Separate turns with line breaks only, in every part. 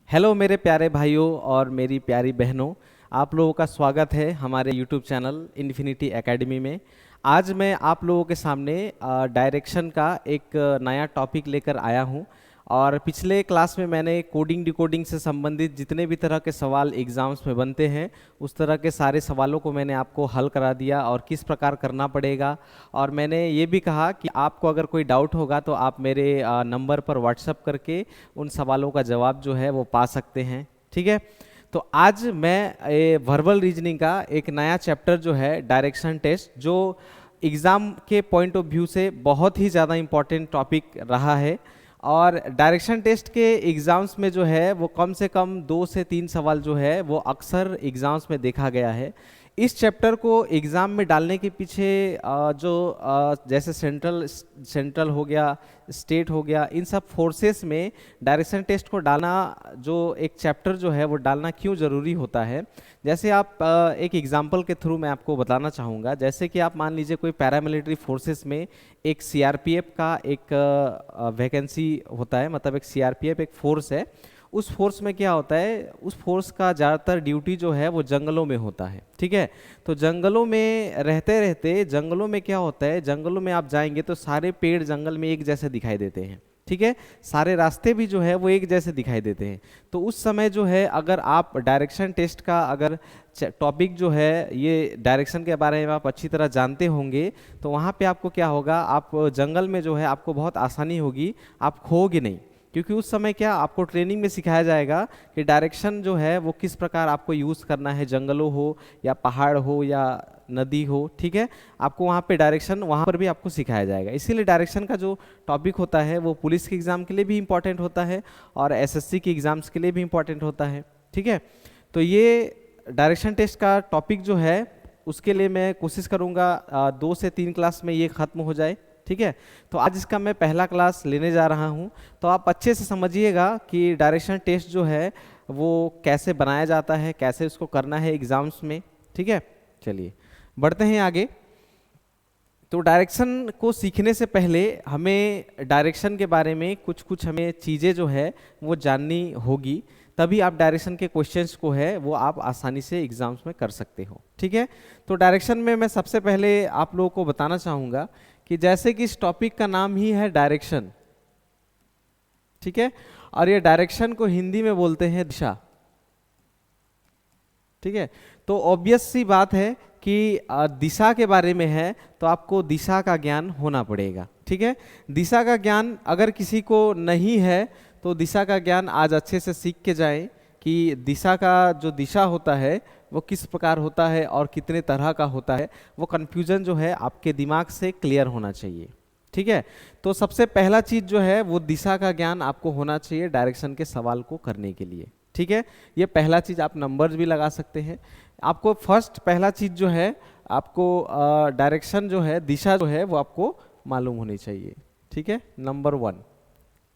Hello मेरे प्यारे भाइयों और मेरी प्यारी बहनों, आप लोगों का स्वागत है हमारे यूट्यूब चैनल इन्फिनिटी एकेडमी में। आज मैं आप लोगों के सामने डायरेक्शन का एक नया टॉपिक लेकर आया हूं। और पिछले क्लास में मैंने कोडिंग डिकोडिंग से संबंधित जितने भी तरह के सवाल एग्ज़ाम्स में बनते हैं उस तरह के सारे सवालों को मैंने आपको हल करा दिया और किस प्रकार करना पड़ेगा। और मैंने ये भी कहा कि आपको अगर कोई डाउट होगा तो आप मेरे नंबर पर व्हाट्सअप करके उन सवालों का जवाब जो है वो पा सकते हैं। ठीक है, तो आज मैं वर्बल रीजनिंग का एक नया चैप्टर जो है डायरेक्शन टेस्ट, जो एग्ज़ाम के पॉइंट ऑफ व्यू से बहुत ही ज़्यादा इम्पोर्टेंट टॉपिक रहा है। और डायरेक्शन टेस्ट के एग्ज़ाम्स में जो है वो कम से कम 2 से 3 सवाल जो है वो अक्सर एग्ज़ाम्स में देखा गया है। इस चैप्टर को एग्ज़ाम में डालने के पीछे जैसे सेंट्रल हो गया, स्टेट हो गया, इन सब फोर्सेस में डायरेक्शन टेस्ट को डालना, जो एक चैप्टर जो है वो डालना क्यों ज़रूरी होता है। जैसे आप एक एग्जांपल के थ्रू मैं आपको बताना चाहूँगा। जैसे कि आप मान लीजिए कोई पैरामिलिट्री फोर्सेस में एक सीआरपीएफ का एक वैकेंसी होता है, मतलब एक सीआरपीएफ एक फोर्स है। उस फोर्स में क्या होता है, उस फोर्स का ज़्यादातर ड्यूटी जो है वो जंगलों में होता है। ठीक है, तो जंगलों में रहते रहते जंगलों में क्या होता है, जंगलों में आप जाएंगे तो सारे पेड़ जंगल में एक जैसे दिखाई देते हैं। ठीक है, सारे रास्ते भी जो है वो एक जैसे दिखाई देते हैं। तो उस समय जो है अगर आप डायरेक्शन टेस्ट का अगर टॉपिक जो है ये डायरेक्शन के बारे में आप अच्छी तरह जानते होंगे तो वहाँ पे आपको क्या होगा, आप जंगल में जो है आपको बहुत आसानी होगी, आप खोओगे नहीं। क्योंकि उस समय क्या आपको ट्रेनिंग में सिखाया जाएगा कि डायरेक्शन जो है वो किस प्रकार आपको यूज़ करना है, जंगलों हो या पहाड़ हो या नदी हो। ठीक है, आपको वहाँ पे डायरेक्शन वहाँ पर भी आपको सिखाया जाएगा। इसीलिए डायरेक्शन का जो टॉपिक होता है वो पुलिस के एग्ज़ाम के लिए भी इम्पॉर्टेंट होता है और एसएससी के एग्ज़ाम्स के लिए भी इम्पॉर्टेंट होता है। ठीक है, तो ये डायरेक्शन टेस्ट का टॉपिक जो है उसके लिए मैं कोशिश करूँगा 2 से 3 क्लास में ये ख़त्म हो जाए। ठीक है, तो आज इसका मैं पहला क्लास लेने जा रहा हूं, तो आप अच्छे से समझिएगा कि डायरेक्शन टेस्ट जो है वो कैसे बनाया जाता है, कैसे उसको करना है एग्जाम्स में। ठीक है, चलिए बढ़ते हैं आगे। तो डायरेक्शन को सीखने से पहले हमें डायरेक्शन के बारे में कुछ हमें चीज़ें जो है वो जाननी होगी, तभी आप डायरेक्शन के क्वेश्चंस को है वो आप आसानी से एग्जाम्स में कर सकते हो। ठीक है, तो डायरेक्शन में मैं सबसे पहले आप लोगों को बताना चाहूँगा कि जैसे कि इस टॉपिक का नाम ही है डायरेक्शन। ठीक है, और ये डायरेक्शन को हिंदी में बोलते हैं दिशा। ठीक है, तो ऑब्वियस सी बात है कि दिशा के बारे में है तो आपको दिशा का ज्ञान होना पड़ेगा। ठीक है, दिशा का ज्ञान अगर किसी को नहीं है तो दिशा का ज्ञान आज अच्छे से सीख के जाएं कि दिशा का जो दिशा होता है वो किस प्रकार होता है और कितने तरह का होता है। वो कन्फ्यूजन जो है आपके दिमाग से क्लियर होना चाहिए। ठीक है, तो सबसे पहला चीज जो है वो दिशा का ज्ञान आपको होना चाहिए डायरेक्शन के सवाल को करने के लिए। ठीक है, ये पहला चीज, आप नंबर्स भी लगा सकते हैं। आपको फर्स्ट पहला चीज जो है आपको डायरेक्शन जो है, दिशा जो है वो आपको मालूम होनी चाहिए। ठीक है, नंबर 1।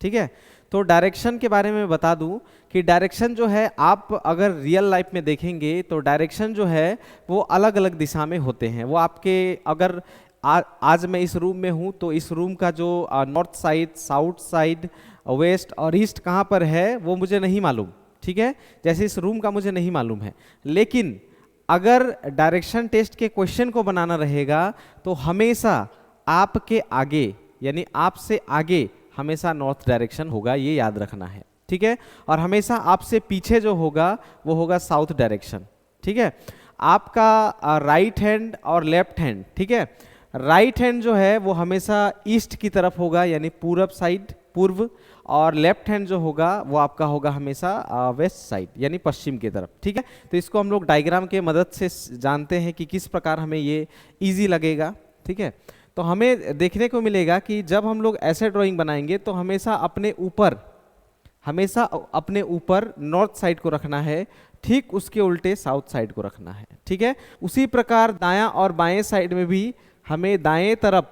ठीक है, तो डायरेक्शन के बारे में बता दूं कि डायरेक्शन जो है आप अगर रियल लाइफ में देखेंगे तो डायरेक्शन जो है वो अलग अलग दिशा में होते हैं। वो आपके अगर आज मैं इस रूम में हूं तो इस रूम का जो north side, south side, west और ईस्ट कहाँ पर है वो मुझे नहीं मालूम। ठीक है, जैसे इस रूम का मुझे नहीं मालूम है, लेकिन अगर डायरेक्शन टेस्ट के क्वेश्चन को बनाना रहेगा तो हमेशा आपके आगे यानी आपसे आगे हमेशा नॉर्थ डायरेक्शन होगा, ये याद रखना है। ठीक है, और हमेशा आपसे पीछे जो होगा वो होगा साउथ डायरेक्शन। ठीक है, आपका राइट हैंड और लेफ्ट हैंड, ठीक है, राइट हैंड जो है वो हमेशा ईस्ट की तरफ होगा यानी पूरब साइड, पूर्व, और लेफ्ट हैंड जो होगा वो आपका होगा हमेशा वेस्ट साइड यानी पश्चिम की तरफ। ठीक है, तो इसको हम लोग डायग्राम के मदद से जानते हैं कि किस प्रकार हमें ये इजी लगेगा। ठीक है, तो हमें देखने को मिलेगा कि जब हम लोग ऐसे ड्राइंग बनाएंगे तो हमेशा अपने ऊपर नॉर्थ साइड को रखना है, ठीक उसके उल्टे साउथ साइड को रखना है। ठीक है, उसी प्रकार दायां और बाएं साइड में भी हमें दाएं तरफ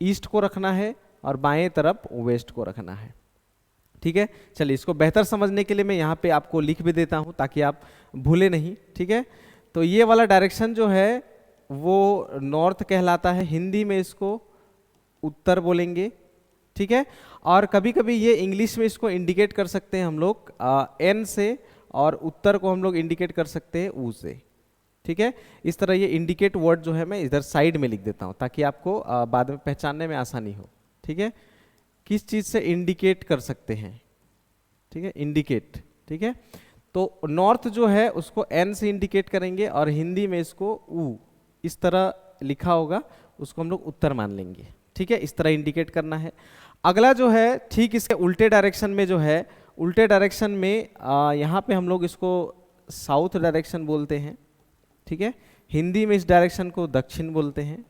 ईस्ट को रखना है और बाएं तरफ वेस्ट को रखना है। ठीक है, चलिए इसको बेहतर समझने के लिए मैं यहाँ पे आपको लिख भी देता हूँ ताकि आप भूले नहीं। ठीक है, तो ये वाला डायरेक्शन जो है वो नॉर्थ कहलाता है, हिंदी में इसको उत्तर बोलेंगे। ठीक है। और कभी कभी ये इंग्लिश में इसको इंडिकेट कर सकते हैं हम लोग एन से, और उत्तर को हम लोग इंडिकेट कर सकते हैं ऊ से, ठीक है। इस तरह ये इंडिकेट वर्ड जो है मैं इधर साइड में लिख देता हूँ ताकि आपको बाद में पहचानने में आसानी हो, ठीक है। किस चीज़ से इंडिकेट कर सकते हैं, ठीक है, इंडिकेट, ठीक है। तो नॉर्थ जो है उसको एन से इंडिकेट करेंगे और हिंदी में इसको ऊ इस तरह लिखा होगा, उसको हम लोग उत्तर मान लेंगे, ठीक है। इस तरह इंडिकेट करना है। अगला जो है ठीक इसके उल्टे डायरेक्शन में जो है, उल्टे डायरेक्शन में यहाँ पे हम लोग इसको साउथ डायरेक्शन बोलते हैं, ठीक है। हिंदी में इस डायरेक्शन को दक्षिण बोलते हैं,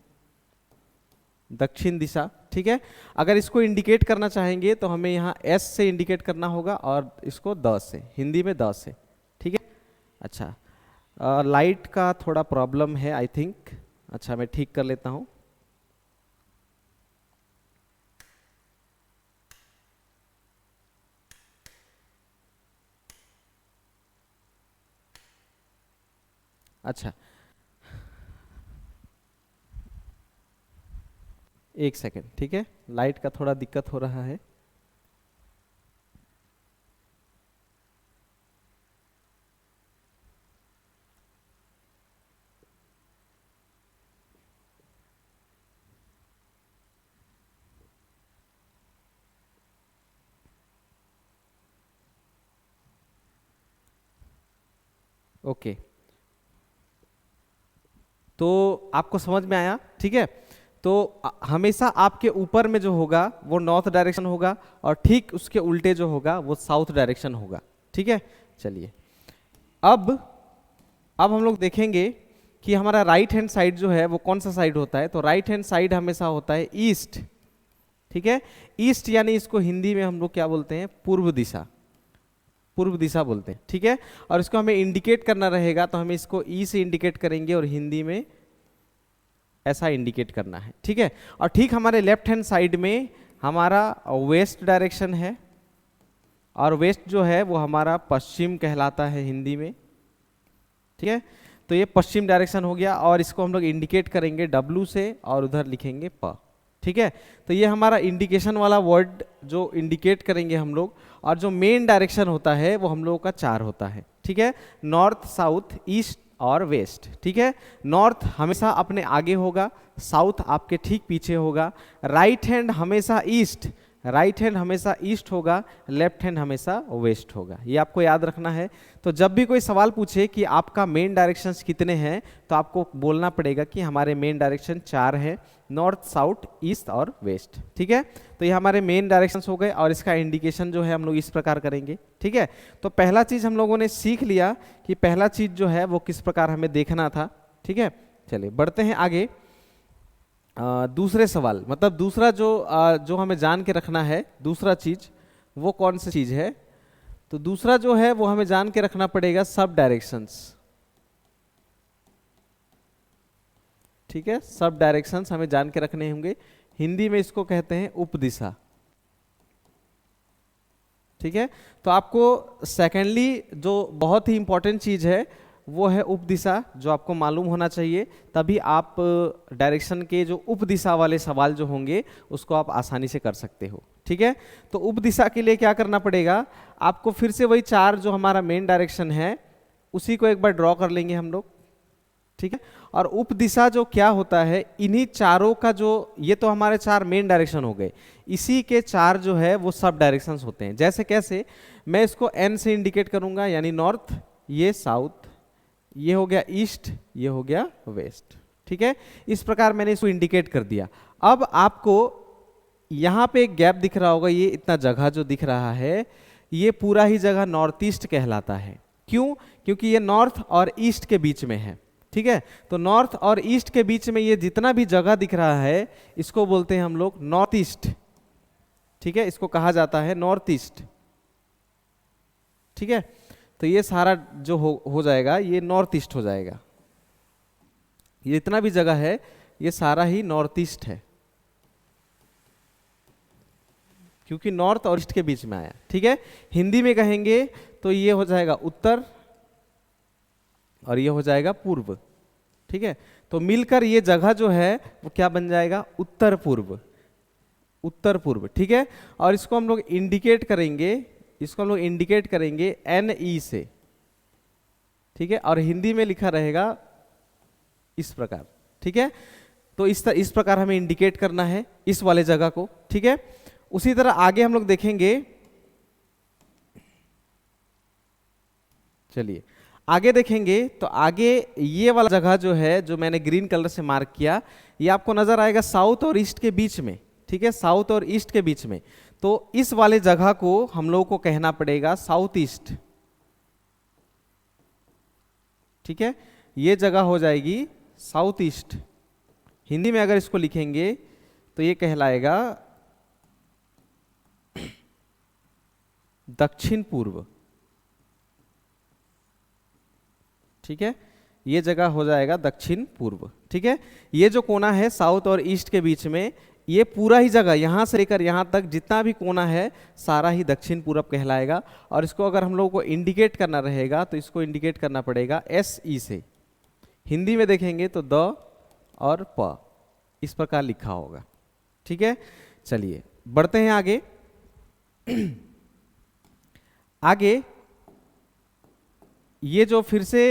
दक्षिण दिशा, ठीक है। अगर इसको इंडिकेट करना चाहेंगे तो हमें यहाँ एस से इंडिकेट करना होगा और इसको द से, हिंदी में द से, ठीक है। अच्छा, लाइट का थोड़ा प्रॉब्लम है आई थिंक, अच्छा मैं ठीक कर लेता हूँ। अच्छा, एक सेकेंड, ठीक है, लाइट का थोड़ा दिक्कत हो रहा है। ओके, तो आपको समझ में आया, ठीक है। तो हमेशा आपके ऊपर में जो होगा वो नॉर्थ डायरेक्शन होगा और ठीक उसके उल्टे जो होगा वो साउथ डायरेक्शन होगा, ठीक है। चलिए, अब हम लोग देखेंगे कि हमारा राइट हैंड साइड जो है वो कौन सा साइड होता है। तो राइट हैंड साइड हमेशा होता है ईस्ट, ठीक है। ईस्ट यानी इसको हिंदी में हम लोग क्या बोलते हैं, पूर्व दिशा, पूर्व दिशा बोलते हैं, ठीक है। और इसको हमें इंडिकेट करना रहेगा तो हमें इसको ई से इंडिकेट करेंगे और हिंदी में ऐसा इंडिकेट करना है, ठीक है। और ठीक हमारे लेफ्ट हैंड साइड में हमारा वेस्ट डायरेक्शन है और वेस्ट जो है वो हमारा पश्चिम कहलाता है हिंदी में, ठीक है। तो ये पश्चिम डायरेक्शन हो गया और इसको हम लोग इंडिकेट करेंगे डब्लू से और उधर लिखेंगे प, ठीक है। तो ये हमारा इंडिकेशन वाला वर्ड जो इंडिकेट करेंगे हम लोग। और जो मेन डायरेक्शन होता है वो हम लोगों का 4 होता है, ठीक है, नॉर्थ, साउथ, ईस्ट और वेस्ट, ठीक है। नॉर्थ हमेशा अपने आगे होगा, साउथ आपके ठीक पीछे होगा, राइट हैंड हमेशा ईस्ट, राइट हैंड हमेशा ईस्ट होगा, लेफ्ट हैंड हमेशा वेस्ट होगा, ये आपको याद रखना है। तो जब भी कोई सवाल पूछे कि आपका मेन डायरेक्शंस कितने हैं तो आपको बोलना पड़ेगा कि हमारे मेन डायरेक्शन 4 है, नॉर्थ, साउथ, ईस्ट और वेस्ट, ठीक है। तो ये हमारे मेन डायरेक्शंस हो गए और इसका इंडिकेशन जो है हम लोग इस प्रकार करेंगे, ठीक है। तो पहला चीज़ हम लोगों ने सीख लिया कि पहला चीज़ जो है वो किस प्रकार हमें देखना था, ठीक है। चलिए बढ़ते हैं आगे। दूसरे सवाल, मतलब दूसरा जो हमें जान के रखना है, दूसरा चीज वो कौन सी चीज है। तो दूसरा जो है वो हमें जान के रखना पड़ेगा सब डायरेक्शंस, ठीक है। सब डायरेक्शंस हमें जान के रखने होंगे, हिंदी में इसको कहते हैं उपदिशा, ठीक है। तो आपको सेकेंडली जो बहुत ही इंपॉर्टेंट चीज है वो है उपदिशा, जो आपको मालूम होना चाहिए, तभी आप डायरेक्शन के जो उपदिशा वाले सवाल जो होंगे उसको आप आसानी से कर सकते हो, ठीक है। तो उपदिशा के लिए क्या करना पड़ेगा, आपको फिर से वही 4 जो हमारा मेन डायरेक्शन है उसी को एक बार ड्रॉ कर लेंगे हम लोग, ठीक है। और उपदिशा जो क्या होता है, इन्हीं चारों का जो, ये तो हमारे 4 मेन डायरेक्शन हो गए, इसी के 4 जो है वो सब डायरेक्शंस होते हैं। जैसे कैसे, मैं इसको एन से इंडिकेट करूंगा यानी नॉर्थ, ये साउथ, ये हो गया ईस्ट, ये हो गया वेस्ट, ठीक है। इस प्रकार मैंने इसको इंडिकेट कर दिया। अब आपको यहाँ पे एक गैप दिख रहा होगा, ये इतना जगह जो दिख रहा है ये पूरा ही जगह नॉर्थ ईस्ट कहलाता है। क्यों? क्योंकि ये नॉर्थ और ईस्ट के बीच में है, ठीक है। तो नॉर्थ और ईस्ट के बीच में ये जितना भी जगह दिख रहा है इसको बोलते हैं हम लोग नॉर्थ ईस्ट, ठीक है। इसको कहा जाता है नॉर्थ ईस्ट, ठीक है। तो ये सारा जो हो जाएगा ये नॉर्थ ईस्ट हो जाएगा, ये इतना भी जगह है ये सारा ही नॉर्थ ईस्ट है, क्योंकि नॉर्थ और ईस्ट के बीच में आया, ठीक है। हिंदी में कहेंगे तो ये हो जाएगा उत्तर और ये हो जाएगा पूर्व, ठीक है। तो मिलकर ये जगह जो है वो क्या बन जाएगा, उत्तर पूर्व। उत्तर पूर्व, ठीक है। और इसको हम लोग इंडिकेट करेंगे, इसको हम लोग इंडिकेट करेंगे NE से, ठीक है। और हिंदी में लिखा रहेगा इस प्रकार, ठीक है। तो इस प्रकार हमें इंडिकेट करना है इस वाले जगह को, ठीक है। उसी तरह आगे हम लोग देखेंगे, चलिए आगे देखेंगे। तो आगे ये वाला जगह जो है, जो मैंने ग्रीन कलर से मार्क किया, ये आपको नजर आएगा साउथ और ईस्ट के बीच में, ठीक है, साउथ और ईस्ट के बीच में। तो इस वाले जगह को हम लोगों को कहना पड़ेगा साउथ ईस्ट, ठीक है। ये जगह हो जाएगी साउथ ईस्ट। हिंदी में अगर इसको लिखेंगे तो ये कहलाएगा दक्षिण पूर्व, ठीक है। ये जगह हो जाएगा दक्षिण पूर्व, ठीक है। ये जो कोना है साउथ और ईस्ट के बीच में, ये पूरा ही जगह यहां से लेकर यहां तक जितना भी कोना है सारा ही दक्षिण पूर्व कहलाएगा। और इसको अगर हम लोगों को इंडिकेट करना रहेगा तो इसको इंडिकेट करना पड़ेगा SE से। हिंदी में देखेंगे तो द और प इस प्रकार लिखा होगा, ठीक है। चलिए बढ़ते हैं आगे। आगे ये जो फिर से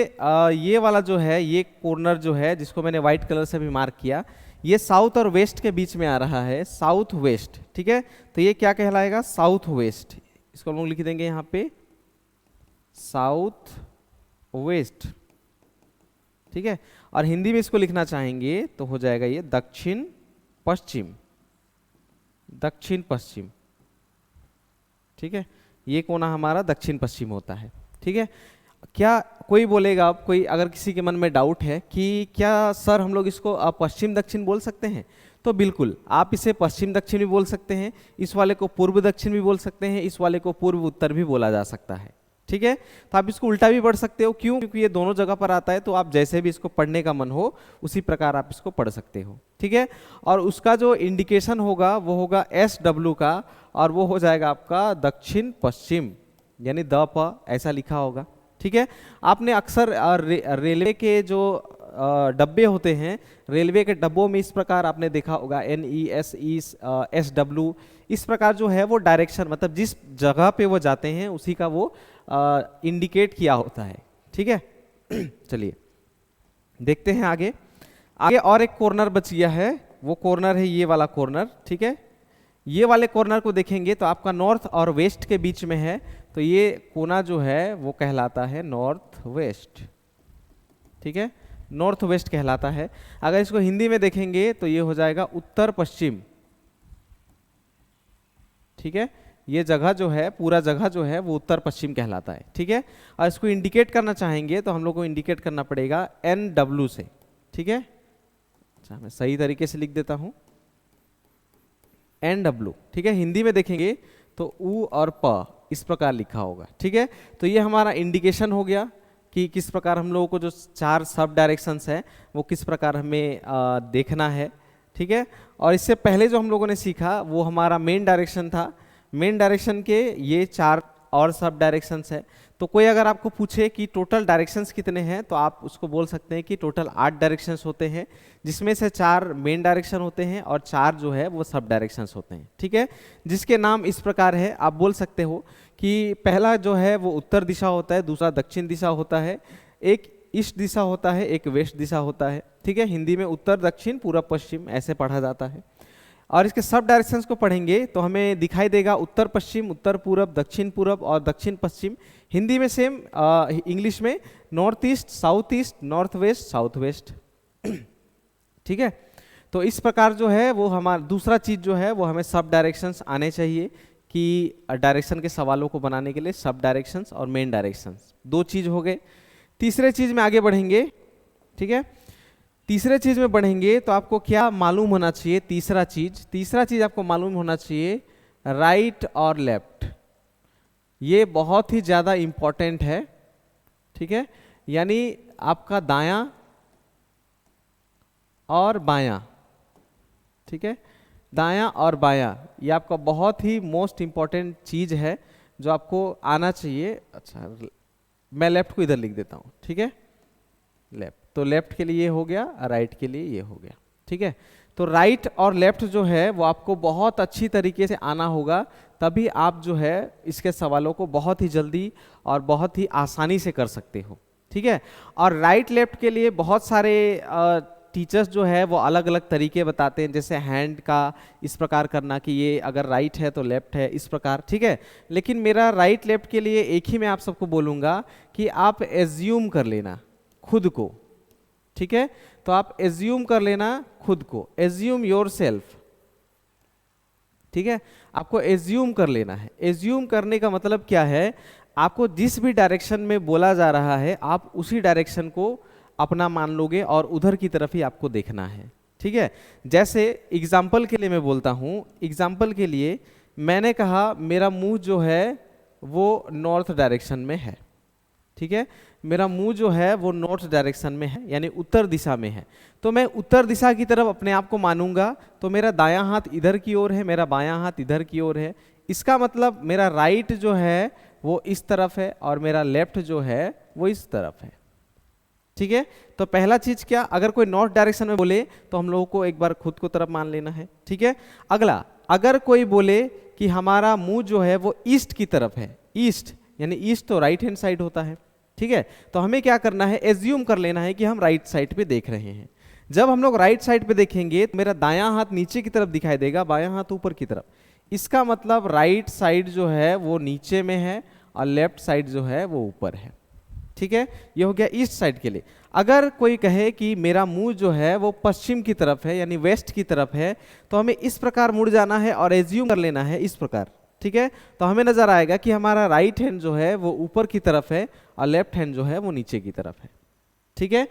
ये वाला जो है, ये कॉर्नर जो है जिसको मैंने व्हाइट कलर से भी मार्क किया, ये साउथ और वेस्ट के बीच में आ रहा है, साउथ वेस्ट, ठीक है। तो ये क्या कहलाएगा, साउथ वेस्ट। इसको हम लोग लिख देंगे यहाँ पे साउथ वेस्ट, ठीक है। और हिंदी में इसको लिखना चाहेंगे तो हो जाएगा ये दक्षिण पश्चिम, दक्षिण पश्चिम, ठीक है। ये कोना हमारा दक्षिण पश्चिम होता है, ठीक है। क्या कोई बोलेगा, कोई अगर किसी के मन में डाउट है कि क्या सर हम लोग इसको पश्चिम दक्षिण बोल सकते हैं, तो बिल्कुल आप इसे पश्चिम दक्षिण भी बोल सकते हैं, इस वाले को पूर्व दक्षिण भी बोल सकते हैं, इस वाले को पूर्व उत्तर भी बोला जा सकता है, ठीक है। तो आप इसको उल्टा भी पढ़ सकते हो, क्यों, क्योंकि ये दोनों जगह पर आता है। तो आप जैसे भी इसको पढ़ने का मन हो उसी प्रकार आप इसको पढ़ सकते हो, ठीक है। और उसका जो इंडिकेशन होगा वो होगा SW का, और वो हो जाएगा आपका दक्षिण पश्चिम, यानी द प ऐसा लिखा होगा, ठीक है। आपने अक्सर रेलवे के जो डब्बे होते हैं, रेलवे के डब्बों में इस प्रकार आपने देखा होगा NESE SW, इस प्रकार जो है वो डायरेक्शन, मतलब जिस जगह पे वो जाते हैं उसी का वो इंडिकेट किया होता है, ठीक है। चलिए देखते हैं आगे। आगे और एक कॉर्नर बच गया है, वो कॉर्नर है ये वाला कॉर्नर, ठीक है। ये वाले कॉर्नर को देखेंगे तो आपका नॉर्थ और वेस्ट के बीच में है, तो ये कोना जो है वो कहलाता है नॉर्थ वेस्ट, ठीक है, नॉर्थ वेस्ट कहलाता है। अगर इसको हिंदी में देखेंगे तो ये हो जाएगा उत्तर पश्चिम, ठीक है। ये जगह जो है, पूरा जगह जो है वो उत्तर पश्चिम कहलाता है, ठीक है। और इसको इंडिकेट करना चाहेंगे तो हम लोग को इंडिकेट करना पड़ेगा NW से, ठीक है। अच्छा, मैं सही तरीके से लिख देता हूं, NW, ठीक है। हिंदी में देखेंगे तो उ और प इस प्रकार लिखा होगा, ठीक है। तो ये हमारा इंडिकेशन हो गया कि किस प्रकार हम लोगों को जो 4 सब डायरेक्शंस है वो किस प्रकार हमें देखना है, ठीक है। और इससे पहले जो हम लोगों ने सीखा वो हमारा मेन डायरेक्शन था। मेन डायरेक्शन के ये 4 और सब डायरेक्शंस है। तो कोई अगर आपको पूछे कि टोटल डायरेक्शंस कितने हैं, तो आप उसको बोल सकते हैं कि टोटल 8 डायरेक्शंस होते हैं, जिसमें से 4 मेन डायरेक्शन होते हैं और 4 जो है वो सब डायरेक्शंस होते हैं, ठीक है। जिसके नाम इस प्रकार है, आप बोल सकते हो कि पहला जो है वो उत्तर दिशा होता है, दूसरा दक्षिण दिशा होता है, एक ईस्ट दिशा होता है, एक वेस्ट दिशा होता है, ठीक है। हिंदी में उत्तर दक्षिण पूर्व पश्चिम ऐसे पढ़ा जाता है। और इसके सब डायरेक्शंस को पढ़ेंगे तो हमें दिखाई देगा उत्तर पश्चिम, उत्तर पूरब, दक्षिण पूरब और दक्षिण पश्चिम। हिंदी में सेम, इंग्लिश में north east, south east, north west, south west, ठीक है। तो इस प्रकार जो है वो हमारा दूसरा चीज जो है वो हमें सब डायरेक्शंस आने चाहिए, कि डायरेक्शन के सवालों को बनाने के लिए सब डायरेक्शंस और मेन डायरेक्शंस 2 चीज हो गए। तीसरे चीज में आगे बढ़ेंगे, ठीक है। तीसरे चीज में बढ़ेंगे तो आपको क्या मालूम होना चाहिए, तीसरा चीज आपको मालूम होना चाहिए राइट और लेफ्ट। ये बहुत ही ज्यादा इंपॉर्टेंट है, ठीक है। यानी आपका दायां और बायां, ठीक है, दायां और बायां, ये आपका बहुत ही मोस्ट इंपॉर्टेंट चीज है जो आपको आना चाहिए। अच्छा, मैं लेफ्ट को इधर लिख देता हूं, ठीक है, लेफ्ट। तो लेफ्ट के लिए ये हो गया, राइट के लिए ये हो गया, ठीक है। तो राइट और लेफ्ट जो है वो आपको बहुत अच्छी तरीके से आना होगा, तभी आप जो है इसके सवालों को बहुत ही जल्दी और बहुत ही आसानी से कर सकते हो, ठीक है। और राइट लेफ्ट के लिए बहुत सारे टीचर्स जो है वो अलग अलग तरीके बताते हैं, जैसे हैंड का इस प्रकार करना कि ये अगर राइट है तो लेफ्ट है, इस प्रकार, ठीक है। लेकिन मेरा राइट लेफ्ट के लिए एक ही मैं आप सबको बोलूँगा कि आप एज्यूम कर लेना खुद को, ठीक है। तो आप एज्यूम कर लेना खुद को, एज्यूम योरसेल्फ, ठीक है। आपको एज्यूम कर लेना है। एज्यूम करने का मतलब क्या है, आपको जिस भी डायरेक्शन में बोला जा रहा है आप उसी डायरेक्शन को अपना मान लोगे और उधर की तरफ ही आपको देखना है, ठीक है। जैसे एग्जाम्पल के लिए मैं बोलता हूँ, एग्जाम्पल के लिए मैंने कहा मेरा मुंह जो है वो नॉर्थ डायरेक्शन में है, ठीक है। मेरा मुंह जो है वो नॉर्थ डायरेक्शन में है, यानी उत्तर दिशा में है, तो मैं उत्तर दिशा की तरफ अपने आप को मानूंगा, तो मेरा दायां हाथ इधर की ओर है, मेरा बायां हाथ इधर की ओर है। इसका मतलब मेरा राइट जो है वो इस तरफ है और मेरा लेफ्ट जो है वो इस तरफ है, ठीक है। तो पहला चीज क्या, अगर कोई नॉर्थ डायरेक्शन में बोले तो हम लोगों को एक बार खुद को तरफ मान लेना है, ठीक है। अगला, अगर कोई बोले कि हमारा मुंह जो है वो ईस्ट की तरफ है, ईस्ट यानी ईस्ट तो राइट हैंड साइड होता है, ठीक है। तो हमें क्या करना है, एज्यूम कर लेना है कि हम राइट साइड पे देख रहे हैं। जब हम लोग राइट साइड पे देखेंगे तो मेरा दायां हाथ नीचे की तरफ दिखाई देगा, बायां हाथ ऊपर की तरफ। इसका मतलब राइट साइड जो है वो नीचे में है और लेफ्ट साइड जो है वो ऊपर है, ठीक है। ये हो गया ईस्ट साइड के लिए। अगर कोई कहे कि मेरा मुंह जो है वो पश्चिम की तरफ है यानी वेस्ट की तरफ है, तो हमें इस प्रकार मुड़ जाना है और एज्यूम कर लेना है इस प्रकार, ठीक है। तो हमें नजर आएगा कि हमारा राइट हैंड जो है वो ऊपर की तरफ है और लेफ्ट हैंड जो है वो नीचे की तरफ है, ठीक है।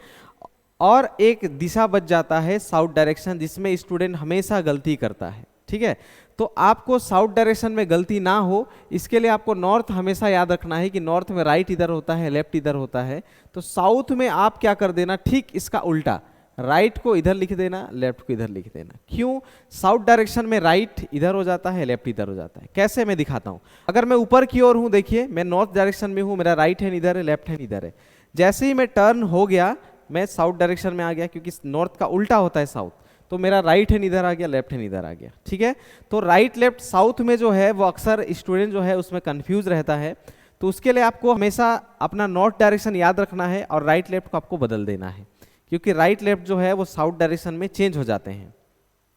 और एक दिशा बच जाता है साउथ डायरेक्शन, जिसमें स्टूडेंट हमेशा गलती करता है, ठीक है। तो आपको साउथ डायरेक्शन में गलती ना हो इसके लिए आपको नॉर्थ हमेशा याद रखना है कि नॉर्थ में राइट इधर होता है, लेफ्ट इधर होता है। तो साउथ में आप क्या कर देना, ठीक इसका उल्टा, राइट को इधर लिख देना, लेफ्ट को इधर लिख देना। क्यों, साउथ डायरेक्शन में राइट इधर हो जाता है, लेफ्ट इधर हो जाता है। कैसे, मैं दिखाता हूं। अगर मैं ऊपर की ओर हूं, देखिए मैं नॉर्थ डायरेक्शन में हूं, मेरा राइट हैंड इधर है, लेफ्ट हैंड इधर है। जैसे ही मैं टर्न हो गया मैं साउथ डायरेक्शन में आ गया, क्योंकि नॉर्थ का उल्टा होता है साउथ, तो मेरा राइट हैंड इधर आ गया, लेफ्ट हैंड इधर आ गया, ठीक है। तो राइट लेफ्ट साउथ में जो है वो अक्सर स्टूडेंट जो है उसमें कंफ्यूज रहता है। तो उसके लिए आपको हमेशा अपना नॉर्थ डायरेक्शन याद रखना है और राइट लेफ्ट को आपको बदल देना है, क्योंकि राइट लेफ्ट जो है वो साउथ डायरेक्शन में चेंज हो जाते हैं,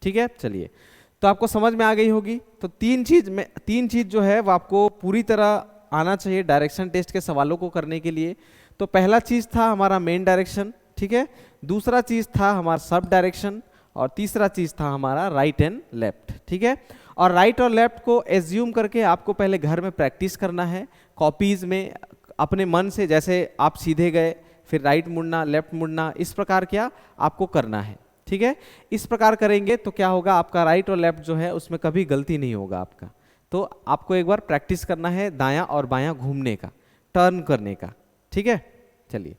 ठीक है। चलिए, तो आपको समझ में आ गई होगी। तो तीन चीज जो है वो आपको पूरी तरह आना चाहिए डायरेक्शन टेस्ट के सवालों को करने के लिए। तो पहला चीज था हमारा मेन डायरेक्शन, ठीक है। दूसरा चीज था हमारा सब डायरेक्शन और तीसरा चीज था हमारा राइट एंड लेफ्ट, ठीक है। और राइट और लेफ्ट को एज्यूम करके आपको पहले घर में प्रैक्टिस करना है, कॉपीज में अपने मन से, जैसे आप सीधे गए फिर राइट मुड़ना, लेफ्ट मुड़ना, इस प्रकार क्या आपको करना है, ठीक है। इस प्रकार करेंगे तो क्या होगा, आपका राइट और लेफ्ट जो है उसमें कभी गलती नहीं होगा आपका। तो आपको एक बार प्रैक्टिस करना है दायां और बायां घूमने का, टर्न करने का, ठीक है। चलिए,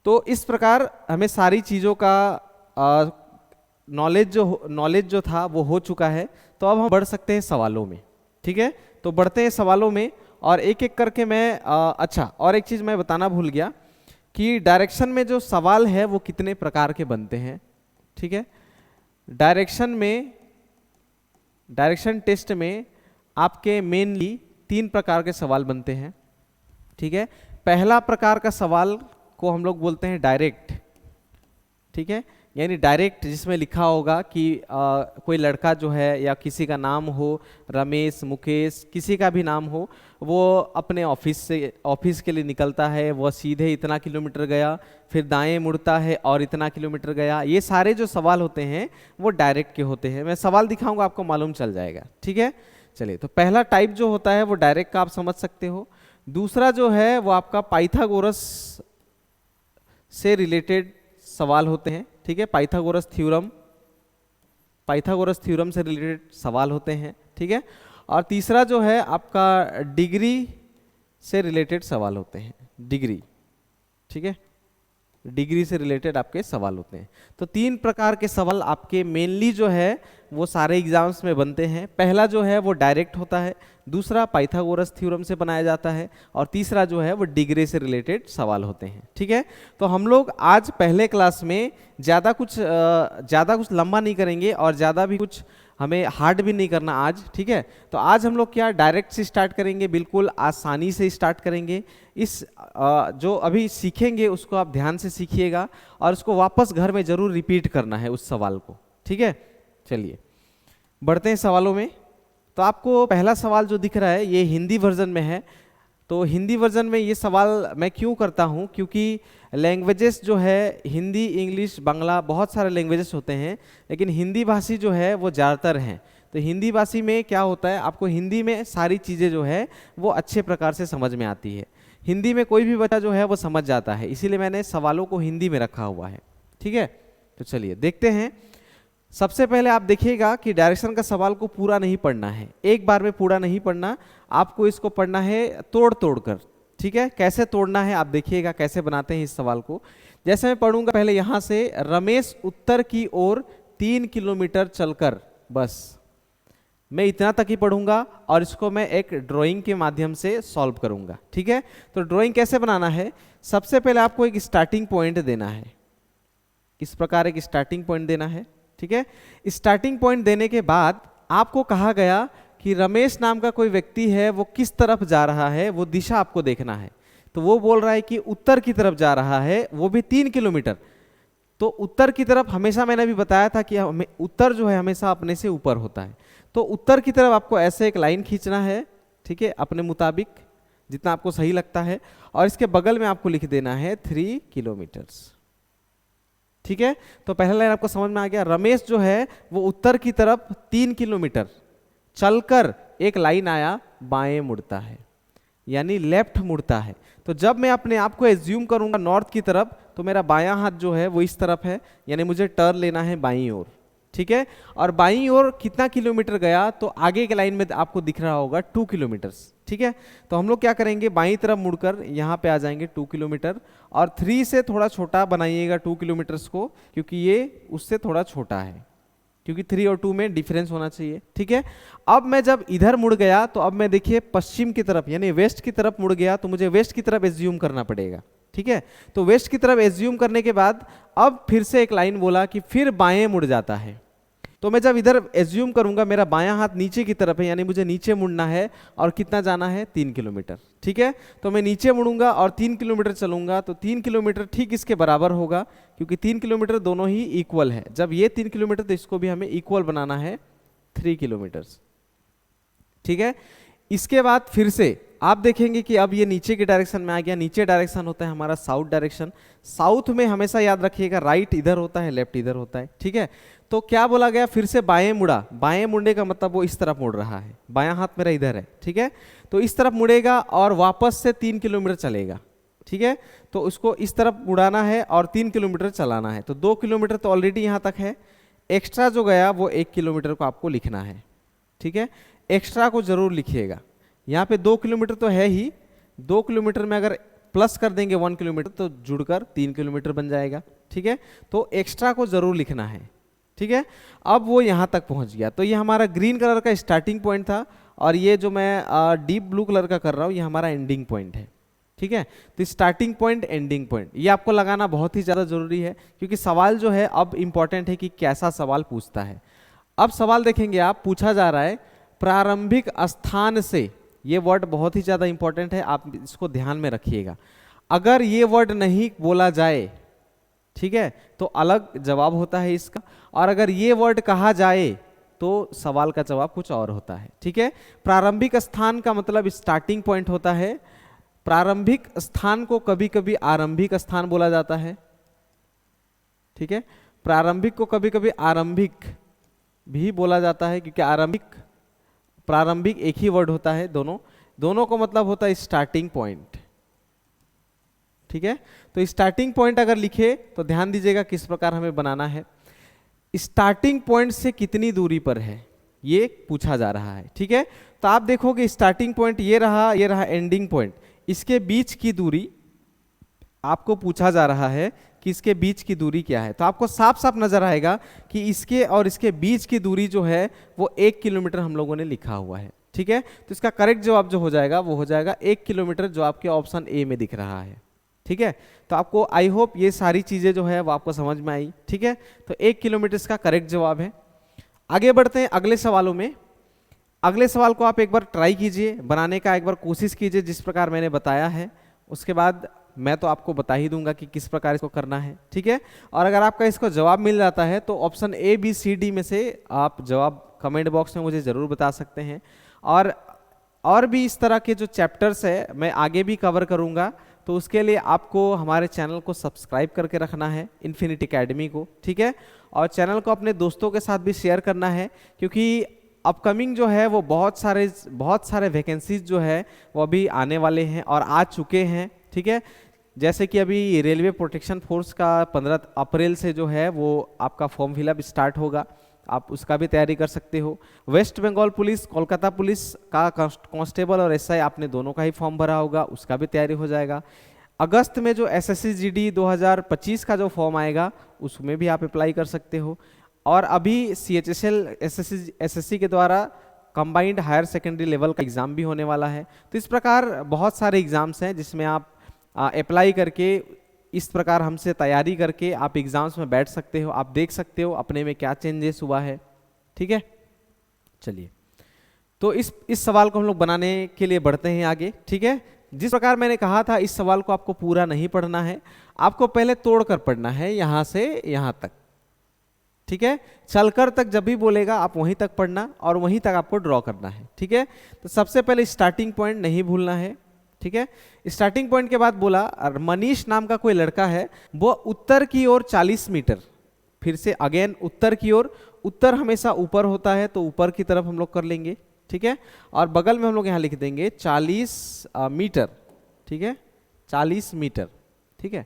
तो इस प्रकार हमें सारी चीज़ों का नॉलेज जो था वो हो चुका है। तो अब हम बढ़ सकते हैं सवालों में, ठीक है। तो बढ़ते हैं सवालों में और एक एक करके मैं अच्छा, और एक चीज़ मैं बताना भूल गया कि डायरेक्शन में जो सवाल है वो कितने प्रकार के बनते हैं, ठीक है। डायरेक्शन टेस्ट में आपके मेनली 3 प्रकार के सवाल बनते हैं, ठीक है। पहला प्रकार का सवाल को हम लोग बोलते हैं डायरेक्ट, ठीक है, यानी डायरेक्ट जिसमें लिखा होगा कि कोई लड़का जो है या किसी का नाम हो, रमेश, मुकेश, किसी का भी नाम हो, वो अपने ऑफिस के लिए निकलता है, वह सीधे इतना किलोमीटर गया, फिर दाएं मुड़ता है और इतना किलोमीटर गया। ये सारे जो सवाल होते हैं वो डायरेक्ट के होते हैं। मैं सवाल दिखाऊंगा, आपको मालूम चल जाएगा, ठीक है। चलिए, तो पहला टाइप जो होता है वो डायरेक्ट का आप समझ सकते हो। दूसरा जो है वो आपका पाइथागोरस से रिलेटेड सवाल होते हैं, ठीक है। पाइथागोरस थ्योरम से रिलेटेड सवाल होते हैं, ठीक है। और तीसरा जो है आपका डिग्री से रिलेटेड सवाल होते हैं, डिग्री, ठीक है। डिग्री से रिलेटेड आपके सवाल होते हैं। तो 3 प्रकार के सवाल आपके मेनली जो है वो सारे एग्जाम्स में बनते हैं। पहला जो है वो डायरेक्ट होता है, दूसरा पाइथागोरस थ्योरम से बनाया जाता है, और तीसरा जो है वो डिग्री से रिलेटेड सवाल होते हैं। ठीक है, तो हम लोग आज पहले क्लास में ज़्यादा कुछ लंबा नहीं करेंगे और ज़्यादा भी कुछ हमें हार्ड भी नहीं करना आज। ठीक है, तो आज हम लोग क्या डायरेक्ट से स्टार्ट करेंगे, बिल्कुल आसानी से स्टार्ट करेंगे। इस जो अभी सीखेंगे उसको आप ध्यान से सीखिएगा और उसको वापस घर में ज़रूर रिपीट करना है उस सवाल को। ठीक है, चलिए बढ़ते हैं सवालों में। तो आपको पहला सवाल जो दिख रहा है ये हिंदी वर्जन में है। तो हिंदी वर्जन में ये सवाल मैं क्यों करता हूँ, क्योंकि लैंग्वेजेस जो है हिंदी, इंग्लिश, बांग्ला, बहुत सारे लैंग्वेजेस होते हैं, लेकिन हिंदी भाषी जो है वो ज़्यादातर हैं। तो हिंदी भाषी में क्या होता है, आपको हिंदी में सारी चीज़ें जो है वो अच्छे प्रकार से समझ में आती है। हिंदी में कोई भी बच्चा जो है वो समझ जाता है, इसीलिए मैंने सवालों को हिंदी में रखा हुआ है। ठीक है, तो चलिए देखते हैं। सबसे पहले आप देखिएगा कि डायरेक्शन का सवाल को पूरा नहीं पढ़ना है, एक बार में पूरा नहीं पढ़ना, आपको इसको पढ़ना है तोड़ तोड़ कर। ठीक है, कैसे तोड़ना है आप देखिएगा कैसे बनाते हैं इस सवाल को। जैसे मैं पढ़ूंगा पहले यहाँ से, रमेश उत्तर की ओर 3 किलोमीटर चलकर, बस मैं इतना तक ही पढ़ूंगा और इसको मैं एक ड्राइंग के माध्यम से सॉल्व करूंगा। ठीक है, तो ड्राइंग कैसे बनाना है, सबसे पहले आपको एक स्टार्टिंग पॉइंट देना है। इस प्रकार एक स्टार्टिंग पॉइंट देना है। ठीक है, स्टार्टिंग पॉइंट देने के बाद आपको कहा गया कि रमेश नाम का कोई व्यक्ति है, वो किस तरफ जा रहा है, वो दिशा आपको देखना है। तो वो बोल रहा है कि उत्तर की तरफ जा रहा है, वो भी 3 किलोमीटर। तो उत्तर की तरफ हमेशा मैंने अभी बताया था कि उत्तर जो है हमेशा अपने से ऊपर होता है। तो उत्तर की तरफ आपको ऐसे एक लाइन खींचना है। ठीक है, अपने मुताबिक जितना आपको सही लगता है, और इसके बगल में आपको लिख देना है 3 किलोमीटर्स। ठीक है, तो पहला लाइन आपको समझ में आ गया। रमेश जो है वो उत्तर की तरफ 3 किलोमीटर चलकर एक लाइन आया, बाएं मुड़ता है, यानी लेफ्ट मुड़ता है। तो जब मैं अपने आप को एज्यूम करूंगा नॉर्थ की तरफ, तो मेरा बायां हाथ जो है वो इस तरफ है, यानी मुझे टर्न लेना है बाईं ओर। ठीक है, और बाईं ओर कितना किलोमीटर गया, तो आगे के लाइन में आपको दिख रहा होगा 2 किलोमीटर्स। ठीक है, तो हम लोग क्या करेंगे, बाईं तरफ मुड़कर यहाँ पे आ जाएंगे 2 किलोमीटर, और 3 से थोड़ा छोटा बनाइएगा 2 किलोमीटर्स को, क्योंकि ये उससे थोड़ा छोटा है, क्योंकि 3 और 2 में डिफरेंस होना चाहिए। ठीक है, अब मैं जब इधर मुड़ गया तो अब मैं देखिए पश्चिम की तरफ यानी वेस्ट की तरफ मुड़ गया, तो मुझे वेस्ट की तरफ एज्यूम करना पड़ेगा। ठीक है, तो वेस्ट की तरफ एज्यूम करने के बाद अब फिर से एक लाइन बोला कि फिर बाएं मुड़ जाता है। तो मैं जब इधर एज्यूम करूंगा मेरा बायां हाथ नीचे की तरफ है, यानी मुझे नीचे मुड़ना है, और कितना जाना है, 3 किलोमीटर। ठीक है, तो मैं नीचे मुड़ूंगा और 3 किलोमीटर चलूंगा, तो 3 किलोमीटर ठीक इसके बराबर होगा, क्योंकि 3 किलोमीटर दोनों ही इक्वल है। जब ये 3 किलोमीटर तो इसको भी हमें इक्वल बनाना है 3 किलोमीटर्स। ठीक है, इसके बाद फिर से आप देखेंगे कि अब ये नीचे के डायरेक्शन में आ गया। नीचे डायरेक्शन होता है हमारा साउथ डायरेक्शन। साउथ में हमेशा याद रखिएगा राइट इधर होता है, लेफ्ट इधर होता है। ठीक है, तो क्या बोला गया, फिर से बाएं मुड़ा। बाएं मुड़ने का मतलब वो इस तरफ मुड़ रहा है, बायां हाथ मेरा इधर है। ठीक है, तो इस तरफ मुड़ेगा और वापस से 3 किलोमीटर चलेगा। ठीक है, तो उसको इस तरफ मुड़ाना है और 3 किलोमीटर चलाना है। तो 2 किलोमीटर तो ऑलरेडी यहाँ तक है, एक्स्ट्रा जो गया वो 1 किलोमीटर को आपको लिखना है। ठीक है, एक्स्ट्रा को जरूर लिखिएगा। यहाँ पे 2 किलोमीटर तो है ही, 2 किलोमीटर में अगर प्लस कर देंगे 1 किलोमीटर तो जुड़कर 3 किलोमीटर बन जाएगा। ठीक है, तो एक्स्ट्रा को जरूर लिखना है। ठीक है, अब वो यहाँ तक पहुँच गया। तो ये हमारा ग्रीन कलर का स्टार्टिंग पॉइंट था, और ये जो मैं डीप ब्लू कलर का कर रहा हूँ ये हमारा एंडिंग पॉइंट है। ठीक है, तो स्टार्टिंग पॉइंट, एंडिंग पॉइंट ये आपको लगाना बहुत ही ज़्यादा जरूरी है, क्योंकि सवाल जो है अब इंपॉर्टेंट है कि कैसा सवाल पूछता है। अब सवाल देखेंगे आप, पूछा जा रहा है प्रारंभिक स्थान से। ये वर्ड बहुत ही ज़्यादा इंपॉर्टेंट है, आप इसको ध्यान में रखिएगा। अगर ये वर्ड नहीं बोला जाए, ठीक है, तो अलग जवाब होता है इसका, और अगर ये वर्ड कहा जाए तो सवाल का जवाब कुछ और होता है। ठीक है, प्रारंभिक स्थान का मतलब स्टार्टिंग पॉइंट होता है। प्रारंभिक स्थान को कभी कभी आरंभिक स्थान बोला जाता है। ठीक है, प्रारंभिक को कभी कभी आरंभिक भी बोला जाता है, क्योंकि आरंभिक प्रारंभिक एक ही वर्ड होता है, दोनों को मतलब होता है स्टार्टिंग पॉइंट। ठीक है, तो स्टार्टिंग पॉइंट अगर लिखे तो ध्यान दीजिएगा किस प्रकार हमें बनाना है। स्टार्टिंग पॉइंट से कितनी दूरी पर है ये पूछा जा रहा है। ठीक है, तो आप देखोगे स्टार्टिंग पॉइंट ये रहा एंडिंग पॉइंट, इसके बीच की दूरी आपको पूछा जा रहा है कि इसके बीच की दूरी क्या है। तो आपको साफ साफ नजर आएगा कि इसके और इसके बीच की दूरी जो है वो 1 किलोमीटर हम लोगों ने लिखा हुआ है। ठीक है, तो इसका करेक्ट जवाब जो हो जाएगा वो हो जाएगा 1 किलोमीटर, जो आपके ऑप्शन ए में दिख रहा है। ठीक है, तो आपको आई होप ये सारी चीजें जो है वो आपको समझ में आई। ठीक है, तो 1 किलोमीटर इसका करेक्ट जवाब है। आगे बढ़ते हैं अगले सवालों में। अगले सवाल को आप एक बार ट्राई कीजिए, बनाने का एक बार कोशिश कीजिए जिस प्रकार मैंने बताया है। उसके बाद मैं तो आपको बता ही दूंगा कि किस प्रकार इसको करना है। ठीक है, और अगर आपका इसको जवाब मिल जाता है तो option A B C D में से आप जवाब कमेंट बॉक्स में मुझे ज़रूर बता सकते हैं। और भी इस तरह के जो चैप्टर्स है मैं आगे भी कवर करूंगा, तो उसके लिए आपको हमारे चैनल को सब्सक्राइब करके रखना है, इन्फिनिटी एकेडमी को। ठीक है, और चैनल को अपने दोस्तों के साथ भी शेयर करना है, क्योंकि अपकमिंग जो है वो बहुत सारे वैकेंसीज जो है वो अभी आने वाले हैं और आ चुके हैं। ठीक है, जैसे कि अभी रेलवे प्रोटेक्शन फोर्स का 15 अप्रैल से जो है वो आपका फॉर्म फिलअप स्टार्ट होगा, आप उसका भी तैयारी कर सकते हो। वेस्ट बंगाल पुलिस, कोलकाता पुलिस का कांस्टेबल और एसआई आपने दोनों का ही फॉर्म भरा होगा, उसका भी तैयारी हो जाएगा। अगस्त में जो एसएससी जीडी 2025 का जो फॉर्म आएगा उसमें भी आप अप्लाई कर सकते हो। और अभी सीएचएसएल एसएससी के द्वारा कंबाइंड हायर सेकेंडरी लेवल का एग्ज़ाम भी होने वाला है। तो इस प्रकार बहुत सारे एग्ज़ाम्स हैं जिसमें आप अप्लाई करके इस प्रकार हमसे तैयारी करके आप एग्ज़ाम्स में बैठ सकते हो, आप देख सकते हो अपने में क्या चेंजेस हुआ है। ठीक है, चलिए तो इस सवाल को हम लोग बनाने के लिए बढ़ते हैं आगे। ठीक है, जिस प्रकार मैंने कहा था इस सवाल को आपको पूरा नहीं पढ़ना है, आपको पहले तोड़कर पढ़ना है यहाँ से यहाँ तक। ठीक है, चलकर तक जब भी बोलेगा आप वहीं तक पढ़ना और वहीं तक आपको ड्रॉ करना है। ठीक है, तो सबसे पहले स्टार्टिंग पॉइंट नहीं भूलना है। ठीक है, स्टार्टिंग पॉइंट के बाद बोला मनीष नाम का कोई लड़का है, वो उत्तर की ओर 40 मीटर, फिर से अगेन उत्तर की ओर, उत्तर हमेशा ऊपर होता है तो ऊपर की तरफ हम लोग कर लेंगे। ठीक है, और बगल में हम लोग यहाँ लिख देंगे 40 मीटर। ठीक है, 40 मीटर। ठीक है,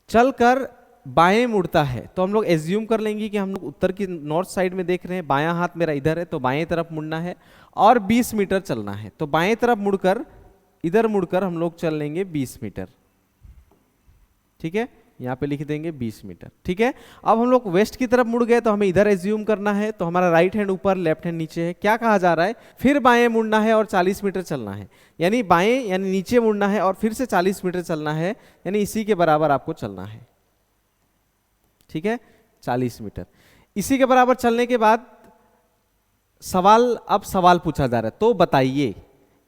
चलकर बाएं मुड़ता है, तो हम लोग एज्यूम कर लेंगे कि हम लोग उत्तर की नॉर्थ साइड में देख रहे हैं, बायां हाथ मेरा इधर है तो बाएं तरफ मुड़ना है और 20 मीटर चलना है। तो बाएं तरफ मुड़कर इधर मुड़कर हम लोग चल लेंगे 20 मीटर। ठीक है, यहाँ पे लिख देंगे 20 मीटर। ठीक है, अब हम लोग वेस्ट की तरफ मुड़ गए तो हमें इधर एज्यूम करना है, तो हमारा राइट हैंड ऊपर लेफ्ट हैंड नीचे है। क्या कहा जा रहा है, फिर बाएं मुड़ना है और 40 मीटर चलना है, यानी बाएं यानी नीचे मुड़ना है और फिर से 40 मीटर चलना है, यानी इसी के बराबर आपको चलना है। ठीक है, 40 मीटर। इसी के बराबर चलने के बाद अब सवाल पूछा जा रहा है, तो बताइए।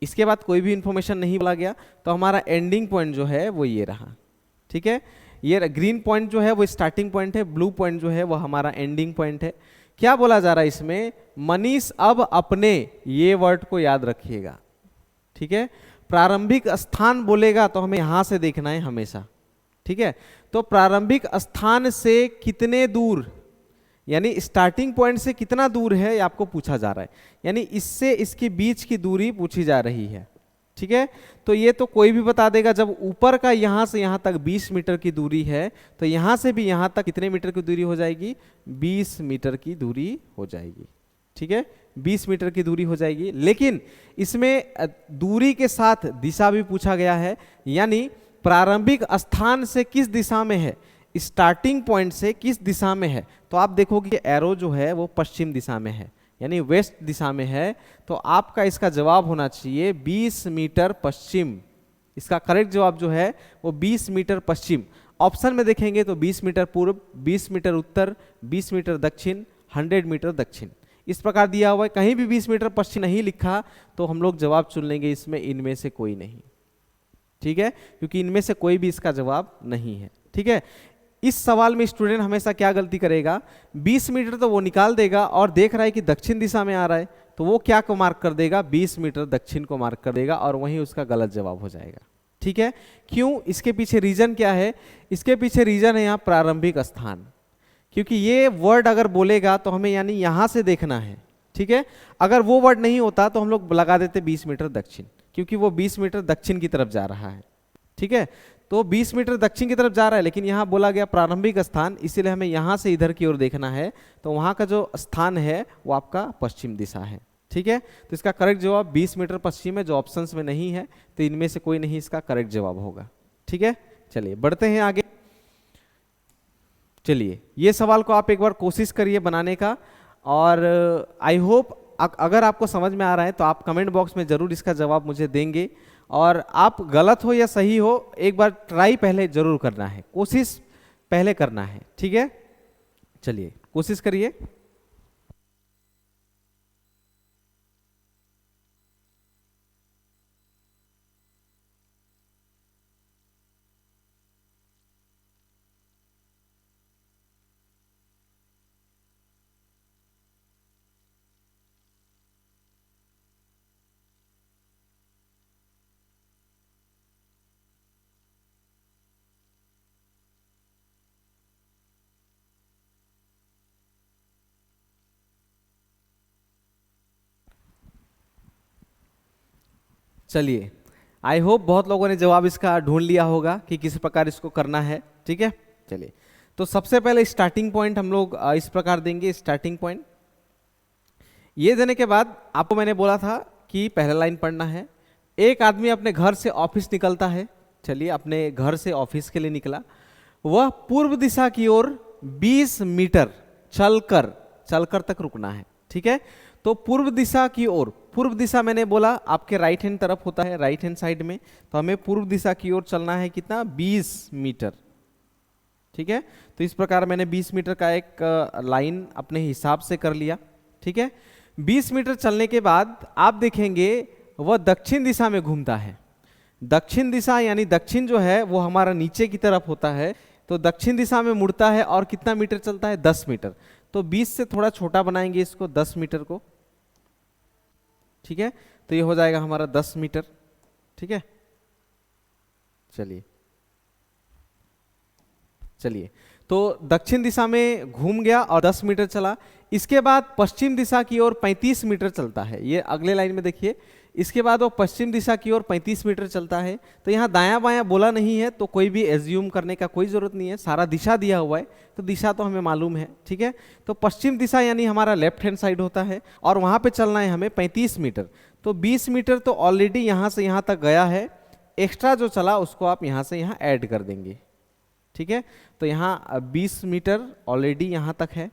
इसके बाद कोई भी इंफॉर्मेशन नहीं बोला गया, तो हमारा एंडिंग पॉइंट जो है वो ये रहा। ठीक है, ये ग्रीन पॉइंट जो है वो स्टार्टिंग पॉइंट है, ब्लू पॉइंट जो है वो हमारा एंडिंग पॉइंट है। क्या बोला जा रहा है इसमें, मनीष अब अपने, ये वर्ड को याद रखिएगा। ठीक है, प्रारंभिक स्थान बोलेगा तो हमें यहां से देखना है हमेशा। ठीक है, तो प्रारंभिक स्थान से कितने दूर, यानी स्टार्टिंग पॉइंट से कितना दूर है ये आपको पूछा जा रहा है, यानी इससे इसके बीच की दूरी पूछी जा रही है। ठीक है, तो ये तो कोई भी बता देगा, जब ऊपर का यहां से यहां तक 20 मीटर की दूरी है तो यहां से भी यहां तक कितने मीटर की दूरी हो जाएगी, 20 मीटर की दूरी हो जाएगी। ठीक है, 20 मीटर की दूरी हो जाएगी, लेकिन इसमें दूरी के साथ दिशा भी पूछा गया है, यानी प्रारंभिक स्थान से किस दिशा में है, स्टार्टिंग पॉइंट से किस दिशा में है। तो आप देखोगे एरो जो है वो पश्चिम दिशा में है, यानी वेस्ट दिशा में है, तो आपका इसका जवाब होना चाहिए 20 मीटर पश्चिम। इसका करेक्ट जवाब जो है वो 20 मीटर पश्चिम। ऑप्शन में देखेंगे तो 20 मीटर पूर्व, 20 मीटर उत्तर, 20 मीटर दक्षिण, 100 मीटर दक्षिण, इस प्रकार दिया हुआ है। कहीं भी 20 मीटर पश्चिम नहीं लिखा तो हम लोग जवाब चुन लेंगे इसमें इनमें से कोई नहीं। ठीक है, क्योंकि इनमें से कोई भी इसका जवाब नहीं है। ठीक है, इस सवाल में स्टूडेंट हमेशा क्या गलती करेगा, 20 मीटर तो वो निकाल देगा और देख रहा है कि दक्षिण दिशा में आ रहा है, तो वो क्या को मार्क कर देगा, 20 मीटर दक्षिण को मार्क कर देगा और वहीं उसका गलत जवाब हो जाएगा। ठीक है, क्यों, इसके पीछे रीजन क्या है, इसके पीछे रीजन है यहाँ प्रारंभिक स्थान, क्योंकि ये वर्ड अगर बोलेगा तो हमें यानी यहाँ से देखना है। ठीक है, अगर वो वर्ड नहीं होता तो हम लोग लगा देते 20 मीटर दक्षिण, क्योंकि वो 20 मीटर दक्षिण की तरफ जा रहा है। ठीक है, तो 20 मीटर दक्षिण की तरफ जा रहा है, लेकिन यहाँ बोला गया प्रारंभिक स्थान, इसीलिए हमें यहाँ से इधर की ओर देखना है, तो वहाँ का जो स्थान है वो आपका पश्चिम दिशा है। ठीक है, तो इसका करेक्ट जवाब 20 मीटर पश्चिम है, जो ऑप्शंस में नहीं है, तो इनमें से कोई नहीं इसका करेक्ट जवाब होगा। ठीक है, चलिए बढ़ते हैं आगे। चलिए ये सवाल को आप एक बार कोशिश करिए बनाने का, और आई होप अगर आपको समझ में आ रहा है तो आप कमेंट बॉक्स में ज़रूर इसका जवाब मुझे देंगे। और आप गलत हो या सही हो, एक बार ट्राई पहले जरूर करना है, कोशिश पहले करना है, ठीक है। चलिए कोशिश करिए। चलिए आई होप बहुत लोगों ने जवाब इसका ढूंढ लिया होगा कि किस प्रकार इसको करना है, ठीक है। चलिए तो सबसे पहले स्टार्टिंग पॉइंट हम लोग इस प्रकार देंगे। स्टार्टिंग पॉइंट ये देने के बाद आपको मैंने बोला था कि पहला लाइन पढ़ना है। एक आदमी अपने घर से ऑफिस निकलता है। चलिए अपने घर से ऑफिस के लिए निकला, वह पूर्व दिशा की ओर 20 मीटर चलकर तक रुकना है, ठीक है। तो पूर्व दिशा की ओर, पूर्व दिशा मैंने बोला आपके राइट हैंड तरफ होता है, राइट हैंड साइड में, तो हमें पूर्व दिशा की ओर चलना है कितना, 20 मीटर, ठीक है। तो इस प्रकार मैंने 20 मीटर का एक लाइन अपने हिसाब से कर लिया, ठीक है। 20 मीटर चलने के बाद आप देखेंगे वह दक्षिण दिशा में घूमता है। दक्षिण दिशा यानी दक्षिण जो है वो हमारा नीचे की तरफ होता है, तो दक्षिण दिशा में मुड़ता है और कितना मीटर चलता है, 10 मीटर। तो 20 से थोड़ा छोटा बनाएंगे इसको, 10 मीटर को, ठीक है। तो ये हो जाएगा हमारा 10 मीटर, ठीक है। चलिए तो दक्षिण दिशा में घूम गया और 10 मीटर चला। इसके बाद पश्चिम दिशा की ओर 35 मीटर चलता है। ये अगले लाइन में देखिए, इसके बाद वो पश्चिम दिशा की ओर 35 मीटर चलता है। तो यहाँ दायां बायां बोला नहीं है, तो कोई भी एज्यूम करने का कोई जरूरत नहीं है, सारा दिशा दिया हुआ है, तो दिशा तो हमें मालूम है, ठीक है। तो पश्चिम दिशा यानी हमारा लेफ्ट हैंड साइड होता है, और वहाँ पे चलना है हमें 35 मीटर। तो 20 मीटर तो ऑलरेडी यहाँ से यहाँ तक गया है, एक्स्ट्रा जो चला उसको आप यहाँ से यहाँ ऐड कर देंगे, ठीक है। तो यहाँ 20 मीटर ऑलरेडी यहाँ तक है,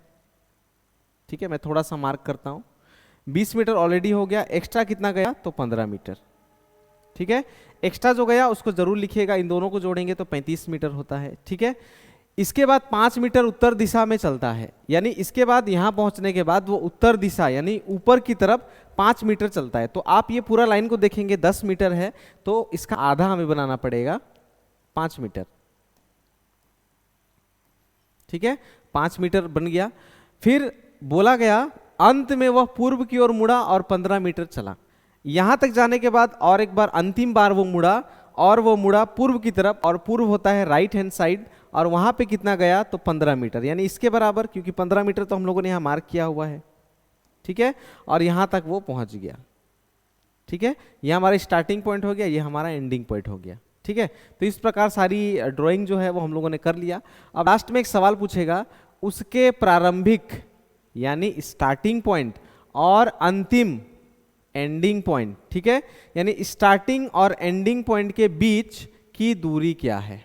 ठीक है। मैं थोड़ा सा मार्क करता हूँ, 20 मीटर ऑलरेडी हो गया, एक्स्ट्रा कितना गया, तो 15 मीटर, ठीक है। एक्स्ट्रा जो गया उसको जरूर लिखिएगा, इन दोनों को जोड़ेंगे तो 35 मीटर होता है, ठीक है। इसके बाद 5 मीटर उत्तर दिशा में चलता है, यानी इसके बाद यहाँ पहुँचने के बाद वो उत्तर दिशा यानी ऊपर की तरफ 5 मीटर चलता है। तो आप ये पूरा लाइन को देखेंगे, 10 मीटर है, तो इसका आधा हमें बनाना पड़ेगा 5 मीटर, ठीक है। 5 मीटर बन गया। फिर बोला गया अंत में वह पूर्व की ओर मुड़ा और 15 मीटर चला। यहां तक जाने के बाद और एक बार अंतिम बार वो मुड़ा, और वो मुड़ा पूर्व की तरफ, और पूर्व होता है राइट हैंड साइड, और वहां पे कितना गया, तो 15 मीटर, यानी इसके बराबर, क्योंकि 15 मीटर तो हम लोगों ने यहाँ मार्क किया हुआ है, ठीक है। और यहां तक वो पहुंच गया, ठीक है। यह हमारा स्टार्टिंग पॉइंट हो गया, ये हमारा एंडिंग पॉइंट हो गया, ठीक है। तो इस प्रकार सारी ड्राइंग जो है वो हम लोगों ने कर लिया। अब लास्ट में एक सवाल पूछेगा, उसके प्रारंभिक यानी स्टार्टिंग पॉइंट और अंतिम एंडिंग पॉइंट, ठीक है, यानी स्टार्टिंग और एंडिंग पॉइंट के बीच की दूरी क्या है,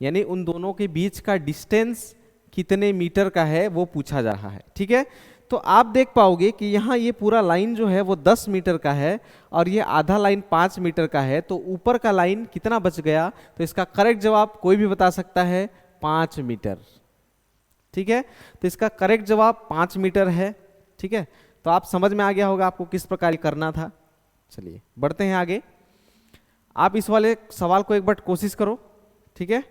यानी उन दोनों के बीच का डिस्टेंस कितने मीटर का है वो पूछा जा रहा है, ठीक है। तो आप देख पाओगे कि यहाँ ये पूरा लाइन जो है वो 10 मीटर का है, और ये आधा लाइन 5 मीटर का है, तो ऊपर का लाइन कितना बच गया, तो इसका करेक्ट जवाब कोई भी बता सकता है, 5 मीटर, ठीक है। तो इसका करेक्ट जवाब 5 मीटर है, ठीक है। तो आप समझ में आ गया होगा आपको किस प्रकार करना था। चलिए बढ़ते हैं आगे। आप इस वाले सवाल को एक बार कोशिश करो, ठीक है।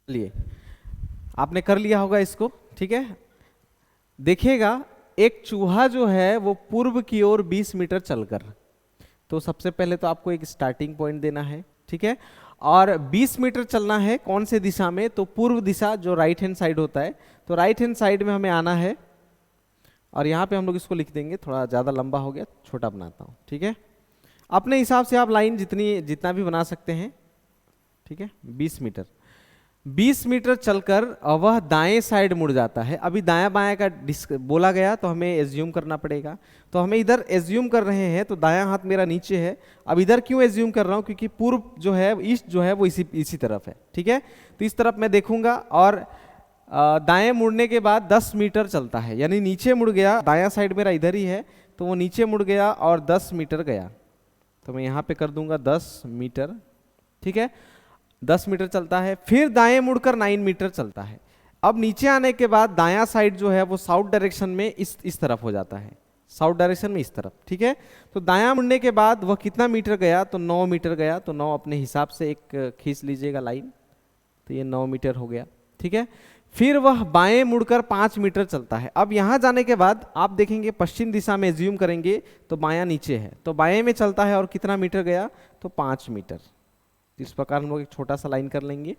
चलिए आपने कर लिया होगा इसको, ठीक है। देखिएगा एक चूहा जो है वो पूर्व की ओर 20 मीटर चलकर, तो सबसे पहले तो आपको एक स्टार्टिंग पॉइंट देना है, ठीक है। और 20 मीटर चलना है कौन से दिशा में, तो पूर्व दिशा जो राइट हैंड साइड होता है, तो राइट हैंड साइड में हमें आना है। और यहाँ पे हम लोग इसको लिख देंगे, थोड़ा ज़्यादा लंबा हो गया, छोटा बनाता हूँ, ठीक है। अपने हिसाब से आप लाइन जितना भी बना सकते हैं, ठीक है। 20 मीटर चलकर वह दाएं साइड मुड़ जाता है। अभी दायां बायां का बोला गया तो हमें एज्यूम करना पड़ेगा, तो हमें इधर एज्यूम कर रहे हैं, तो दायां हाथ मेरा नीचे है। अब इधर क्यों एज्यूम कर रहा हूं, क्योंकि पूर्व जो है, ईस्ट जो है वो इसी तरफ है, ठीक है। तो इस तरफ मैं देखूंगा और दाएं मुड़ने के बाद 10 मीटर चलता है, यानी नीचे मुड़ गया, दायां साइड मेरा इधर ही है, तो वो नीचे मुड़ गया और 10 मीटर गया। तो मैं यहाँ पे कर दूंगा 10 मीटर, ठीक है। 10 मीटर चलता है, फिर दाएं मुड़कर 9 मीटर चलता है। अब नीचे आने के बाद दायां साइड जो है वो साउथ डायरेक्शन में इस तरफ हो जाता है, साउथ डायरेक्शन में इस तरफ, ठीक है। तो दायां मुड़ने के बाद वह कितना मीटर गया, तो 9 मीटर गया। तो 9 अपने हिसाब से एक खींच लीजिएगा लाइन, तो ये 9 मीटर हो गया, ठीक है। फिर वह बाएं मुड़कर 5 मीटर चलता है। अब यहाँ जाने के बाद आप देखेंगे पश्चिम दिशा में ज़ूम करेंगे तो बायां नीचे है, तो बाएं में चलता है और कितना मीटर गया, तो 5 मीटर। इस प्रकार हम लोग एक छोटा सा लाइन कर लेंगे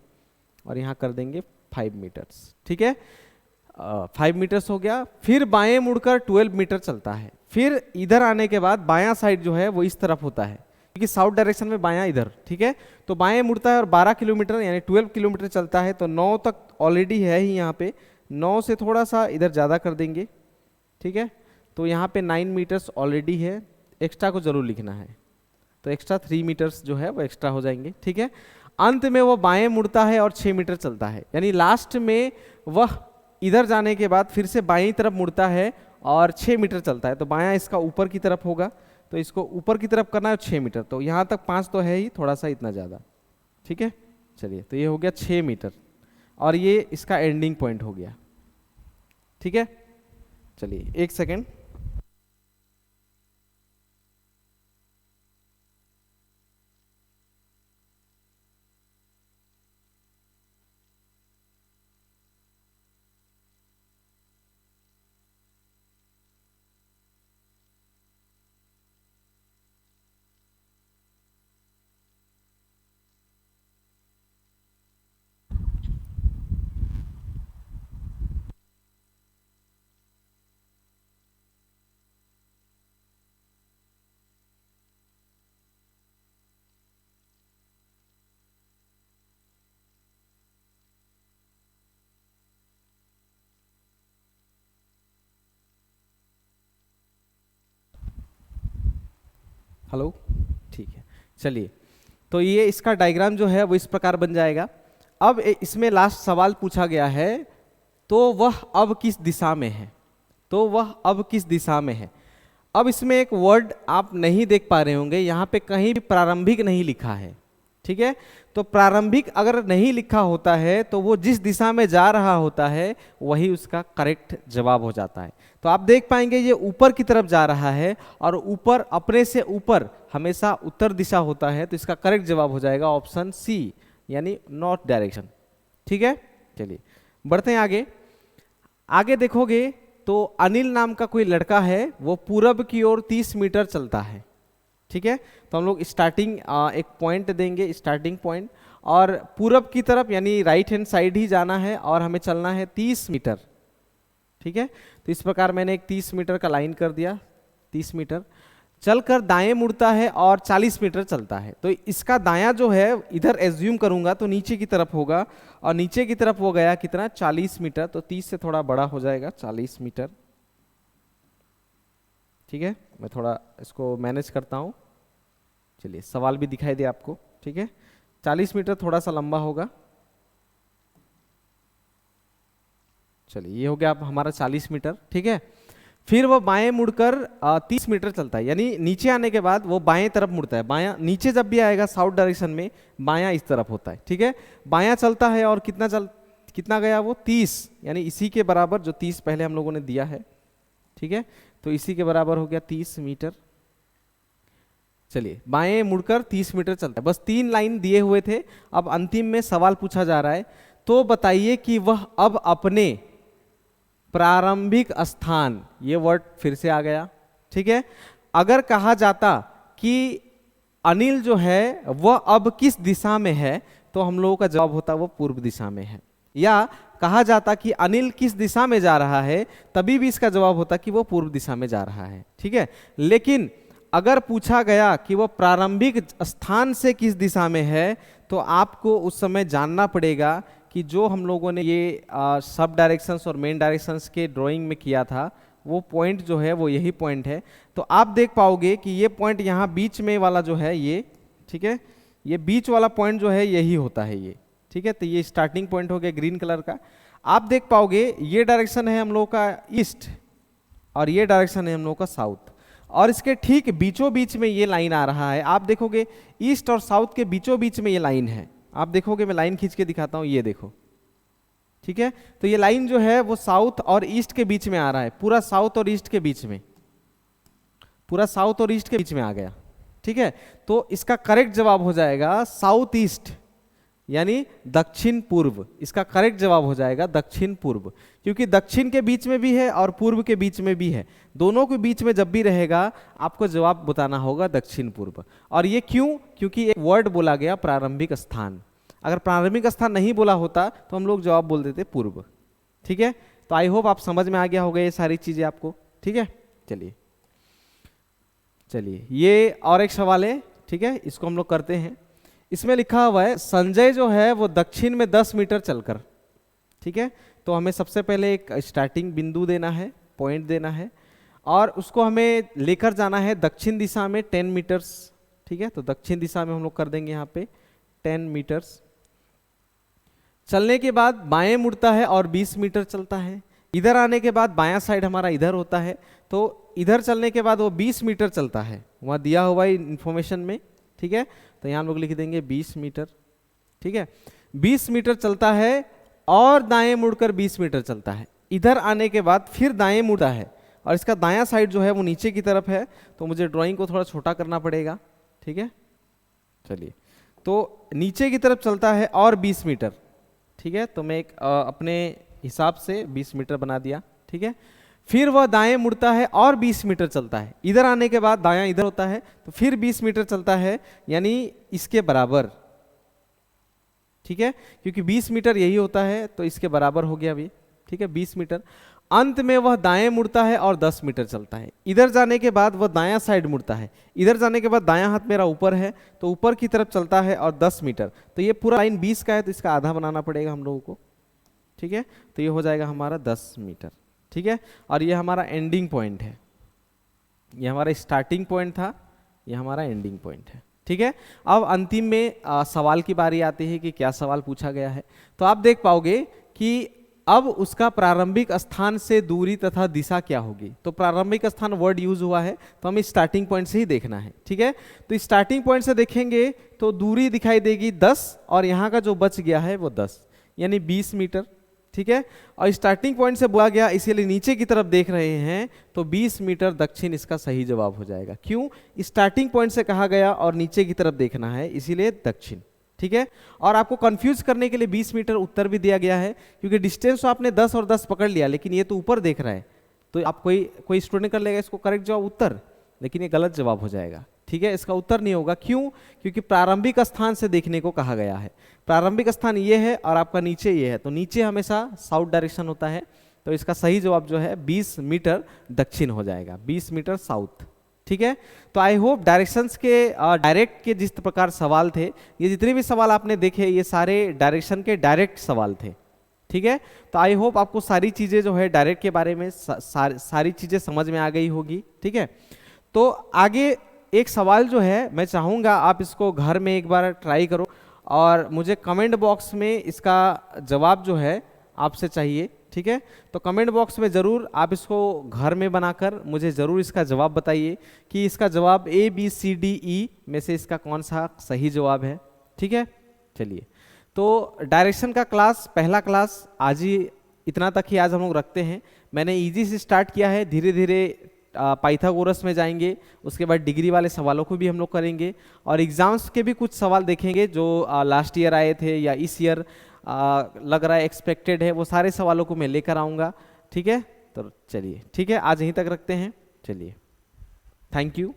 और यहाँ कर देंगे 5 मीटर्स, ठीक है। 5 मीटर्स हो गया। फिर बाएं मुड़कर 12 मीटर चलता है। फिर इधर आने के बाद बायां साइड जो है वो इस तरफ होता है, क्योंकि साउथ डायरेक्शन में बायां इधर, ठीक है। तो बाएं मुड़ता है और 12 किलोमीटर यानी 12 किलोमीटर चलता है। तो 9 तक ऑलरेडी है ही यहाँ पे, 9 से थोड़ा सा इधर ज़्यादा कर देंगे, ठीक है। तो यहाँ पे 9 मीटर्स ऑलरेडी है, एक्स्ट्रा को जरूर लिखना है, तो एक्स्ट्रा 3 मीटर्स जो है वो एक्स्ट्रा हो जाएंगे, ठीक है। अंत में वो बाएं मुड़ता है और 6 मीटर चलता है, यानी लास्ट में वह इधर जाने के बाद फिर से बाएं तरफ मुड़ता है और 6 मीटर चलता है। तो बायां इसका ऊपर की तरफ होगा, तो इसको ऊपर की तरफ करना है 6 मीटर। तो यहाँ तक 5 तो है ही, थोड़ा सा इतना ज़्यादा, ठीक है। चलिए, तो ये हो गया 6 मीटर और ये इसका एंडिंग पॉइंट हो गया, ठीक है। चलिए 1 सेकेंड। हेलो, ठीक है। चलिए, तो ये इसका डायग्राम जो है वो इस प्रकार बन जाएगा। अब इसमें लास्ट सवाल पूछा गया है, तो वह अब किस दिशा में है, तो वह अब किस दिशा में है। अब इसमें एक वर्ड आप नहीं देख पा रहे होंगे, यहाँ पे कहीं भी प्रारंभिक नहीं लिखा है, ठीक है। तो प्रारंभिक अगर नहीं लिखा होता है तो वो जिस दिशा में जा रहा होता है वही उसका करेक्ट जवाब हो जाता है। तो आप देख पाएंगे ये ऊपर की तरफ जा रहा है और ऊपर, अपने से ऊपर हमेशा उत्तर दिशा होता है, तो इसका करेक्ट जवाब हो जाएगा ऑप्शन सी, यानी नॉर्थ डायरेक्शन, ठीक है। चलिए बढ़ते हैं आगे। आगे देखोगे तो अनिल नाम का कोई लड़का है, वो पूरब की ओर 30 मीटर चलता है, ठीक है। तो हम लोग स्टार्टिंग एक पॉइंट देंगे, स्टार्टिंग पॉइंट, और पूरब की तरफ यानी राइट हैंड साइड ही जाना है और हमें चलना है 30 मीटर, ठीक है। तो इस प्रकार मैंने एक 30 मीटर का लाइन कर दिया। 30 मीटर चलकर दाएं मुड़ता है और 40 मीटर चलता है। तो इसका दायां जो है इधर एज्यूम करूंगा तो नीचे की तरफ होगा, और नीचे की तरफ वो गया कितना, 40 मीटर। तो 30 से थोड़ा बड़ा हो जाएगा, 40 मीटर, ठीक है। मैं थोड़ा इसको मैनेज करता हूँ। चलिए, सवाल भी दिखाई दे आपको, ठीक है। 40 मीटर थोड़ा सा लंबा होगा। चलिए, ये हो गया हमारा 40 मीटर, ठीक है। फिर वो बाएं मुड़कर 30 मीटर चलता है, यानी नीचे आने के बाद वो बाएं तरफ मुड़ता है। बायां नीचे जब भी आएगा साउथ डायरेक्शन में, बायां इस तरफ होता है, ठीक है। बायां चलता है और कितना गया वो, 30, यानी इसी के बराबर जो 30 पहले हम लोगों ने दिया है, ठीक है। तो इसी के बराबर हो गया 30 मीटर। चलिए, बाएं मुड़कर 30 मीटर चलता है। बस 3 लाइन दिए हुए थे। अब अंतिम में सवाल पूछा जा रहा है, तो बताइए कि वह अब अपने प्रारंभिक स्थान, ये वर्ड फिर से आ गया, ठीक है। अगर कहा जाता कि अनिल जो है वह अब किस दिशा में है, तो हम लोगों का जवाब होता वो पूर्व दिशा में है। या कहा जाता कि अनिल किस दिशा में जा रहा है, तभी भी इसका जवाब होता कि वो पूर्व दिशा में जा रहा है। ठीक है, लेकिन अगर पूछा गया कि वह प्रारंभिक स्थान से किस दिशा में है, तो आपको उस समय जानना पड़ेगा कि जो हम लोगों ने ये सब डायरेक्शंस और मेन डायरेक्शंस के ड्राइंग में किया था, वो पॉइंट जो है वो यही पॉइंट है। तो आप देख पाओगे कि ये पॉइंट यहाँ बीच में वाला जो है ये, ठीक है, ये बीच वाला पॉइंट जो है यही होता है ये। ठीक है, तो ये स्टार्टिंग पॉइंट हो गया ग्रीन कलर का। आप देख पाओगे ये डायरेक्शन है हम लोग का ईस्ट और ये डायरेक्शन है हम लोग का साउथ, और इसके ठीक बीचों बीच में ये लाइन आ रहा है। आप देखोगे ईस्ट और साउथ के बीचों बीच में ये लाइन है। आप देखोगे, मैं लाइन खींच के दिखाता हूं, ये देखो। ठीक है, तो ये लाइन जो है वो साउथ और ईस्ट के बीच में आ रहा है, पूरा साउथ और ईस्ट के बीच में, पूरा साउथ और ईस्ट के बीच में आ गया। ठीक है, तो इसका करेक्ट जवाब हो जाएगा साउथ ईस्ट, यानी दक्षिण पूर्व। इसका करेक्ट जवाब हो जाएगा दक्षिण पूर्व, क्योंकि दक्षिण के बीच में भी है और पूर्व के बीच में भी है, दोनों के बीच में जब भी रहेगा आपको जवाब बताना होगा दक्षिण पूर्व। और ये क्यों? क्योंकि एक वर्ड बोला गया प्रारंभिक स्थान। अगर प्रारंभिक स्थान नहीं बोला होता तो हम लोग जवाब बोल देते पूर्व। ठीक है, तो आई होप आप समझ में आ गया होगा ये सारी चीजें आपको। ठीक है, चलिए चलिए ये और एक सवाल है। ठीक है, इसको हम लोग करते हैं। इसमें लिखा हुआ है संजय जो है वो दक्षिण में 10 मीटर चलकर। ठीक है, तो हमें सबसे पहले एक स्टार्टिंग बिंदु देना है, पॉइंट देना है, और उसको हमें लेकर जाना है दक्षिण दिशा में 10 मीटर्स। ठीक है, तो दक्षिण दिशा में हम लोग कर देंगे यहाँ पे 10 मीटर्स। चलने के बाद बाएं मुड़ता है और 20 मीटर चलता है। इधर आने के बाद बायां साइड हमारा इधर होता है, तो इधर चलने के बाद वो 20 मीटर चलता है, वहाँ दिया हुआ है इंफॉर्मेशन में। ठीक है, तो यहाँ हम लोग लिख देंगे 20 मीटर। ठीक है, 20 मीटर चलता है और दाएं मुड़कर 20 मीटर चलता है। इधर आने के बाद फिर दाएं मुड़ता है और इसका दायां साइड जो है वो नीचे की तरफ है, तो मुझे ड्राइंग को थोड़ा छोटा करना पड़ेगा। ठीक है, चलिए, तो नीचे की तरफ चलता है और 20 मीटर। ठीक है, तो मैं एक अपने हिसाब से 20 मीटर बना दिया। ठीक है, फिर वह दाएं मुड़ता है और 20 मीटर चलता है। इधर आने के बाद दायां इधर होता है, तो फिर 20 मीटर चलता है, यानी इसके बराबर। ठीक है, क्योंकि 20 मीटर यही होता है, तो इसके बराबर हो गया अभी। ठीक है, 20 मीटर। अंत में वह दाएं मुड़ता है और 10 मीटर चलता है। इधर जाने के बाद वह दायां साइड मुड़ता है। इधर जाने के बाद दायां हाथ मेरा ऊपर है, तो ऊपर की तरफ चलता है और 10 मीटर। तो ये पूरा लाइन 20 का है, तो इसका आधा बनाना पड़ेगा हम लोगों को। ठीक है, तो ये हो जाएगा हमारा 10 मीटर। ठीक है, और ये हमारा एंडिंग पॉइंट है। ये हमारा स्टार्टिंग पॉइंट था, ये हमारा एंडिंग पॉइंट है। ठीक है, अब अंतिम में सवाल की बारी आती है कि क्या सवाल पूछा गया है। तो आप देख पाओगे कि अब उसका प्रारंभिक स्थान से दूरी तथा दिशा क्या होगी। तो प्रारंभिक स्थान वर्ड यूज हुआ है, तो हमें स्टार्टिंग पॉइंट से ही देखना है। ठीक है, तो स्टार्टिंग पॉइंट से देखेंगे तो दूरी दिखाई देगी 10, और यहाँ का जो बच गया है वो 10, यानी 20 मीटर। ठीक है, और स्टार्टिंग पॉइंट से बोला गया, इसीलिए नीचे की तरफ देख रहे हैं, तो 20 मीटर दक्षिण इसका सही जवाब हो जाएगा। क्यों? स्टार्टिंग पॉइंट से कहा गया और नीचे की तरफ देखना है, इसीलिए दक्षिण। ठीक है, और आपको कंफ्यूज करने के लिए 20 मीटर उत्तर भी दिया गया है, क्योंकि डिस्टेंस तो आपने 10 और 10 पकड़ लिया, लेकिन ये तो ऊपर देख रहा है, तो आप कोई स्टूडेंट कर लेगा इसको करेक्ट जवाब उत्तर, लेकिन ये गलत जवाब हो जाएगा। ठीक है, इसका उत्तर नहीं होगा। क्यों? क्योंकि प्रारंभिक स्थान से देखने को कहा गया है। प्रारंभिक स्थान ये है और आपका नीचे ये है, तो नीचे हमेशा साउथ डायरेक्शन होता है, तो इसका सही जवाब जो है 20 मीटर दक्षिण हो जाएगा, 20 मीटर साउथ। ठीक है, तो आई होप डायरेक्शंस के डायरेक्ट के जिस प्रकार सवाल थे, ये जितने भी सवाल आपने देखे ये सारे डायरेक्शन के डायरेक्ट सवाल थे। ठीक है, तो आई होप आपको सारी चीज़ें जो है डायरेक्ट के बारे में सारी चीज़ें समझ में आ गई होगी। ठीक है, तो आगे एक सवाल जो है मैं चाहूँगा आप इसको घर में एक बार ट्राई करो और मुझे कमेंट बॉक्स में इसका जवाब जो है आपसे चाहिए। ठीक है, तो कमेंट बॉक्स में ज़रूर आप इसको घर में बनाकर मुझे ज़रूर इसका जवाब बताइए कि इसका जवाब ABCDE में से इसका कौन सा सही जवाब है। ठीक है, चलिए, तो डायरेक्शन का क्लास, पहला क्लास आज ही इतना तक ही आज हम लोग रखते हैं। मैंने इजी से स्टार्ट किया है, धीरे धीरे पाइथागोरस में जाएंगे, उसके बाद डिग्री वाले सवालों को भी हम लोग करेंगे, और एग्जाम्स के भी कुछ सवाल देखेंगे जो लास्ट ईयर आए थे या इस ईयर लग रहा है एक्सपेक्टेड है, वो सारे सवालों को मैं लेकर आऊँगा। ठीक है, तो चलिए, ठीक है, आज यहीं तक रखते हैं। चलिए, थैंक यू।